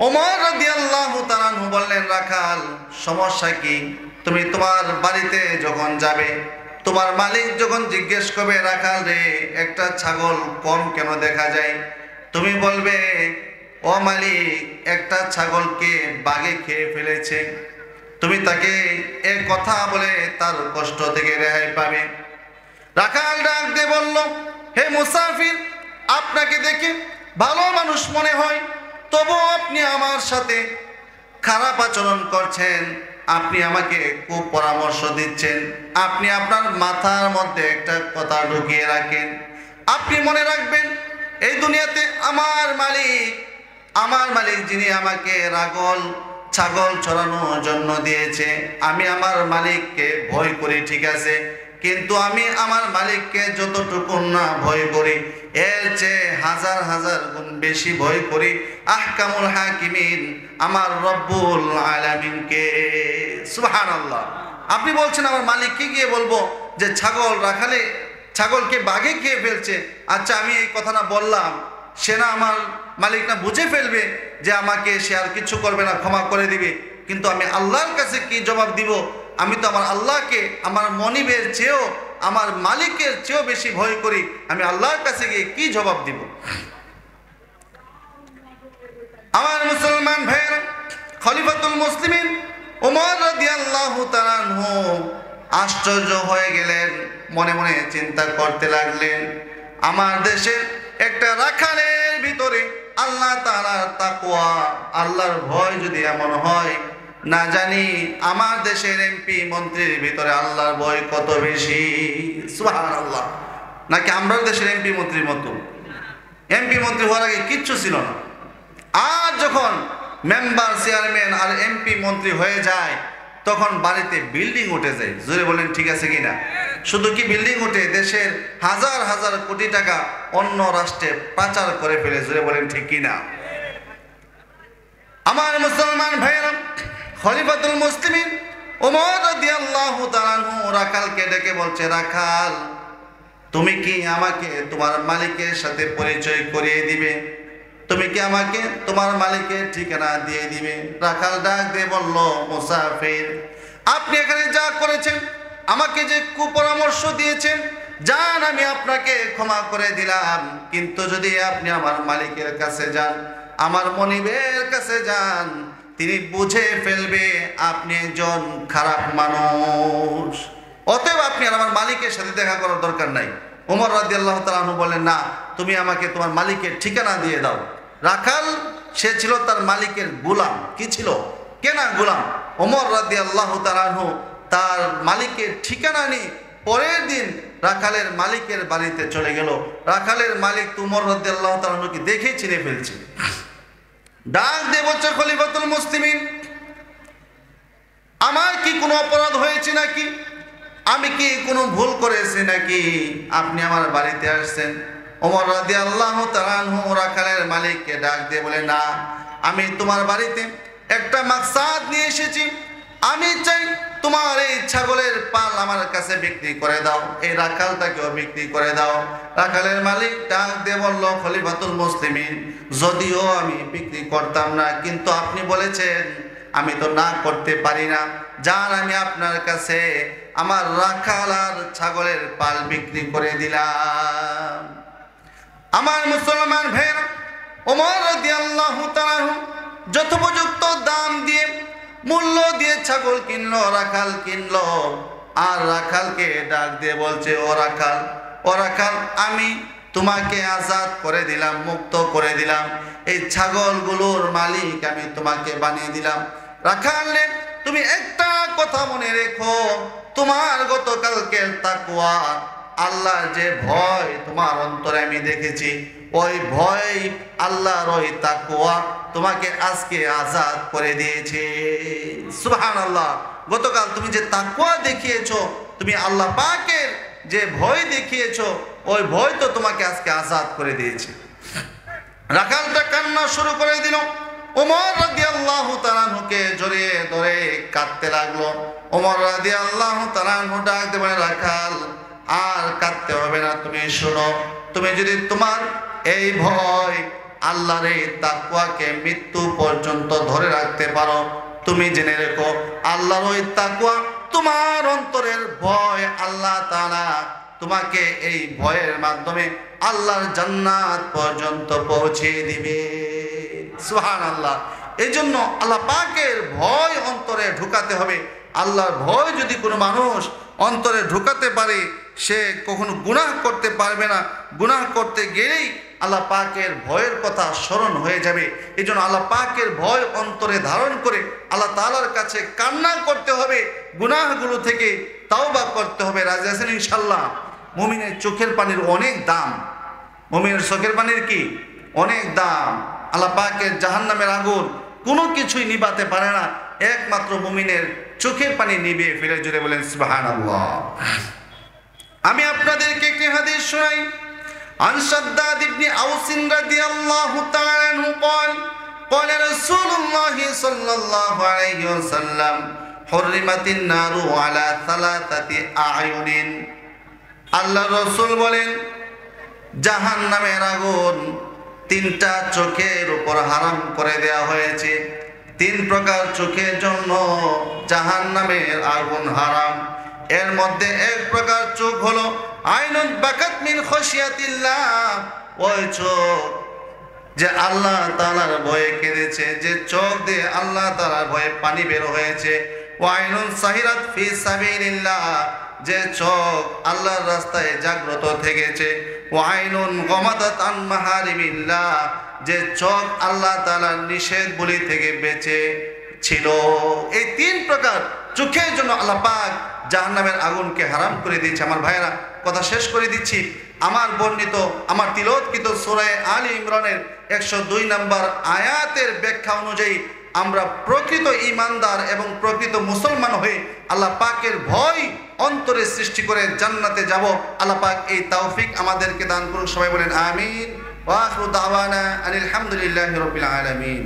ওমর রাদিয়াল্লাহু তাআলা আনহু বললেন, রাখাল সমস্যা কি? তুমি তোমার বাড়িতে যখন যাবে, তোমার মালিক যখন জিজ্ঞেস করবে, রাখাল রে একটা ছাগল কম কেন দেখা যায়, তুমি বলবে, ও মালিক একটা ছাগলকে বাঘে খেয়ে ফেলেছে। তুমি তাকে এক কথা বলে তার কষ্ট থেকে রেহাই পাবে। রাখাল ডাক দিয়ে বলল, হে মুসাফির, আপনাকে দেখে ভালো মানুষ মনে হয়, তবু আপনি আমার সাথে খারাপ আচরণ করছেন, আপনি আমাকে খুব পরামর্শ দিচ্ছেন। আপনি আপনার মাথার মধ্যে একটা কথা ঢুকিয়ে রাখেন, আপনি মনে রাখবেন এই দুনিয়াতে আমার মালিক যিনি আমাকে ছাগল চড়ানোর জন্য দিয়েছে, আমি আমার মালিককে ভয় করি, ঠিক আছে, কিন্তু আমি আমার মালিককে যতটুকু না ভয় করি, এর চেয়ে হাজার হাজার গুণ বেশি ভয় করি আহকামুল হাকিমিন, আমার রব্বুল আলামিনকে। সুবহানাল্লাহ। আপনি বলছেন আমার মালিককে গিয়ে বলবো যে ছাগলকে বাঘে খেয়ে ফেলছে, আচ্ছা আমি এই কথাটা বললাম, সে না আমার মালিক না বুঝে ফেলবে যে আমাকে সে আর কিছু করবে না, ক্ষমা করে দিবে, কিন্তু আমি আল্লাহর কাছে কি জবাব দিব? আমি তো আমার আল্লাহকে আমার মনিবের চেয়েও, আমার মালিকের চেয়েও বেশি ভয় করি, আমি আল্লাহর কাছে গিয়ে কি জবাব দিব? আমার মুসলমান ভাইয়েরা, খলিফাতুল মুসলিমিন ওমর রাদিয়াল্লাহু তাআলা আনহু আশ্চর্য হয়ে গেলেন, মনে মনে চিন্তা করতে লাগলেন, আমার দেশের একটা রাখালের ভিতরে আল্লাহ তাআলার তাকওয়া, আল্লাহর ভয় যদি এমন হয়, না জানি আমার দেশের এমপি মন্ত্রীর ভিতরে আল্লাহর ভয় কত বেশি। সুবহানাল্লাহ। নাকি আমরা দেশের এমপি মন্ত্রীর মতো? এমপি মন্ত্রী হওয়ার আগে কিচ্ছু ছিল না, আর যখন মেম্বার, চেয়ারম্যান আর এমপি মন্ত্রী হয়ে যায়, তখন বাড়িতে বিল্ডিং উঠে যায়। জোরে বলেন ঠিক আছে কিনা? শুধু কি বিল্ডিং উঠে, দেশের হাজার হাজার কোটি টাকা অন্য রাষ্ট্রে পাচার করে ফেলে। জোরে বলেন ঠিক কিনা? আমার মুসলমান ভাইয়েরা, খলিফাতুল মুসলিমিন ওমর রাদিয়াল্লাহু তাআলা আনহু রাখালকে ডেকে বলছে, রাখাল তুমি কি আমাকে তোমার মালিকের সাথে পরিচয় করিয়ে দিবে? তুমি কি আমাকে তোমার মালিকের ঠিকানা দিয়ে দিবে? রাখাল ডাক দিয়ে বলল, মুসাফির, আপনি এখানে যা করেছেন, আমাকে যে কুপরামর্শ দিয়েছেন, যান আমি আপনাকে ক্ষমা করে দিলাম, কিন্তু যদি আপনি আমার মালিকের কাছে যান, আমার মনিবের কাছে যান, তিনি বুঝে ফেলবে আপনি একজন খারাপ মানুষ, অতএব আপনি আর আমার মালিকের সাথে দেখা করার দরকার নাই। ওমর রাদিয়াল্লাহু তাআলা আনহু বললেন, না, তুমি আমাকে তোমার মালিকের ঠিকানা দিয়ে দাও। রাখাল সে ছিল তার মালিকের গোলাম। কি ছিল? কেনা গোলাম। ওমর রাদিয়াল্লাহু তাআলা আনহু তার মালিকের ঠিকানা নিয়ে পরের দিন রাখালের মালিকের বাড়িতে চলে গেল। রাখালের মালিক ওমর রাদিয়াল্লাহু তাআলা আনহুকে দেখেই চিনে ফেলছে। ডাক দিয়ে বলছে, খলিফাতুল মুসলিমিন, আমার কি কোনো অপরাধ হয়েছে নাকি? আমি কি কোনো ভুল করেছি নাকি আপনি আমার বাড়িতে আসছেন? ওমর রাদিয়াল্লাহু তাআলা আনহু রাখালের মালিককে ডাক দিয়ে বলে, না, আমি তোমার বাড়িতে একটা মাকসাদ নিয়ে এসেছি। আমি চাই তোমার এই ছাগলের পাল আমার কাছে বিক্রি করে দাও, এই রাখালটাকেও বিক্রি করে দাও। রাখালের মালিক ডাক দিয়ে বলল, খলিফাতুল মুসলিমিন, যদিও আমি বিক্রি করতাম না, কিন্তু আপনি বলেছেন, আমি তো না করতে পারি না। যান, আমি আপনার কাছে আমার রাখাল আর ছাগলের পাল বিক্রি করে দিলাম। আমার মুসলমান ভাইরা, ওমর রাদিয়াল্লাহু তাআলা যথোপযুক্ত দাম দিয়ে, মূল্য দিয়ে ছাগল কিনলো, রাখাল কিনলো। আর রাখালকে ডাক দিয়ে বলছে, ও রাখাল, আমি তোমাকে আজাদ করে দিলাম, মুক্ত করে দিলাম, এই ছাগলগুলোর মালিক আমি তোমাকে বানিয়ে দিলাম। রাখাল, তুমি একটা কথা মনে রেখো, তোমার গতকালকের তাকওয়া, আল্লাহর যে ভয় তোমার অন্তরে আমি দেখেছি, ওই ভয় আল্লাহর ওই তাকওয়া তোমাকে আজকে আজাদ করে দিয়েছে। সুবহানাল্লাহ। গতকাল তুমি যে তাকওয়া দেখিয়েছো, তুমি আল্লাহ পাকের যে ভয় দেখিয়েছো, ওই ভয় তো তোমাকে আজকে আজাদ করে দিয়েছে। রাখালটা কান্না শুরু করে দিল। ওমর রাদিয়াল্লাহু তাআলা কে জড়িয়ে ধরে কাঁদতে লাগলো। ওমর রাদিয়াল্লাহু তাআলা ডাক দিয়ে বলে, রাখাল, আর কাঁদতে হবে না, তুমি শোনো, তুমি যদি তোমার এই ভয়, আল্লাহর এই তাকওয়াকে মৃত্যু পর্যন্ত ধরে রাখতে পারো, তুমি জেনে রেখো আল্লাহর ওই তাকওয়া, তোমার অন্তরের ভয়, আল্লাহ তাআলা তোমাকে এই ভয়ের মাধ্যমে আল্লাহর জান্নাত পর্যন্ত পৌঁছে দিবে। সুবহানাল্লাহ। এই জন্য আল্লাহ পাকের ভয় অন্তরে ঢুকাতে হবে। আল্লাহর ভয় যদি কোনো মানুষ অন্তরে ঢুকাতে পারে, সে কখনো গুনাহ করতে পারবে না। গুনাহ করতে গেলেই আল্লাহ পাকের ভয়ের কথা স্মরণ হয়ে যাবে। এই জন্য আল্লাহ পাকের ভয় অন্তরে ধারণ করে আল্লাহ তাআলার কাছে কান্না করতে হবে, গুনাহগুলো থেকে তাওবা করতে হবে। রাজি আছেন ইনশাআল্লাহ? মুমিনের চোখের পানির অনেক দাম। মুমিনের চোখের পানির কি অনেক দাম। আল্লাহ পাকের জাহান্নামের আগুন কোনো কিছুই নিভাতে পারে না, একমাত্র মুমিনের চোখের পানি নিভিয়ে ফেলে। জুড়ে বলেন সুবহানাল্লাহ। আমি আপনাদেরকে একটি হাদিস শোনাই। عن شداد بن أوس رضي الله تعالى عنه قال رسول الله صلى الله عليه وسلم حرمت النار على ثلاثة أعين। আল্লাহ রাসূল বলেন, জাহান্নামের আগুন তিনটা চোখের উপর হারাম করে দেয়া হয়েছে। তিন প্রকার চোখের জন্য জাহান্নামের আগুন হারাম। এর মধ্যে এক প্রকার চোখ হলো আইনুন বাকাত মিন খাশিয়াতিল্লাহ, ওই চোখ যে আল্লাহ তাআলার ভয়ে কেঁদেছে, যে চোখ দিয়ে আল্লাহ তাআলার ভয়ে পানি বের হয়েছে। ওয়াইনুন সাহিরাত ফি সাবিলিল্লাহ, যে চোখ আল্লাহর রাস্তায় জাগ্রত থেকেছে। ওয়াইনুন গমাদাত আন মাহারিমিল্লাহ, যে চোখ আল্লাহ তাআলার নিষেধগুলি থেকে বেঁচে ছিল। এই তিন প্রকার চোখের জন্য আল্লাহ পাক জাহান্নামের আগুনকে হারাম করে দিয়েছে। আমার ভাইরা, কথা শেষ করে দিচ্ছি। আমার বর্ণিত, আমার তিলাওয়াতকৃত সূরা আলে ইমরানের 102 নম্বর আয়াতের ব্যাখ্যা অনুযায়ী আমরা প্রকৃত ঈমানদার এবং প্রকৃত মুসলমান হয়ে আল্লাহ পাকের ভয় অন্তরে সৃষ্টি করে জান্নাতে যাব। আল্লাহ পাক এই তৌফিক আমাদেরকে দান করুন। সবাই বলেন আমিন। ওয়া আখিরু দাওয়ানা আনিল হামদুলিল্লাহি রাব্বিল আলামিন।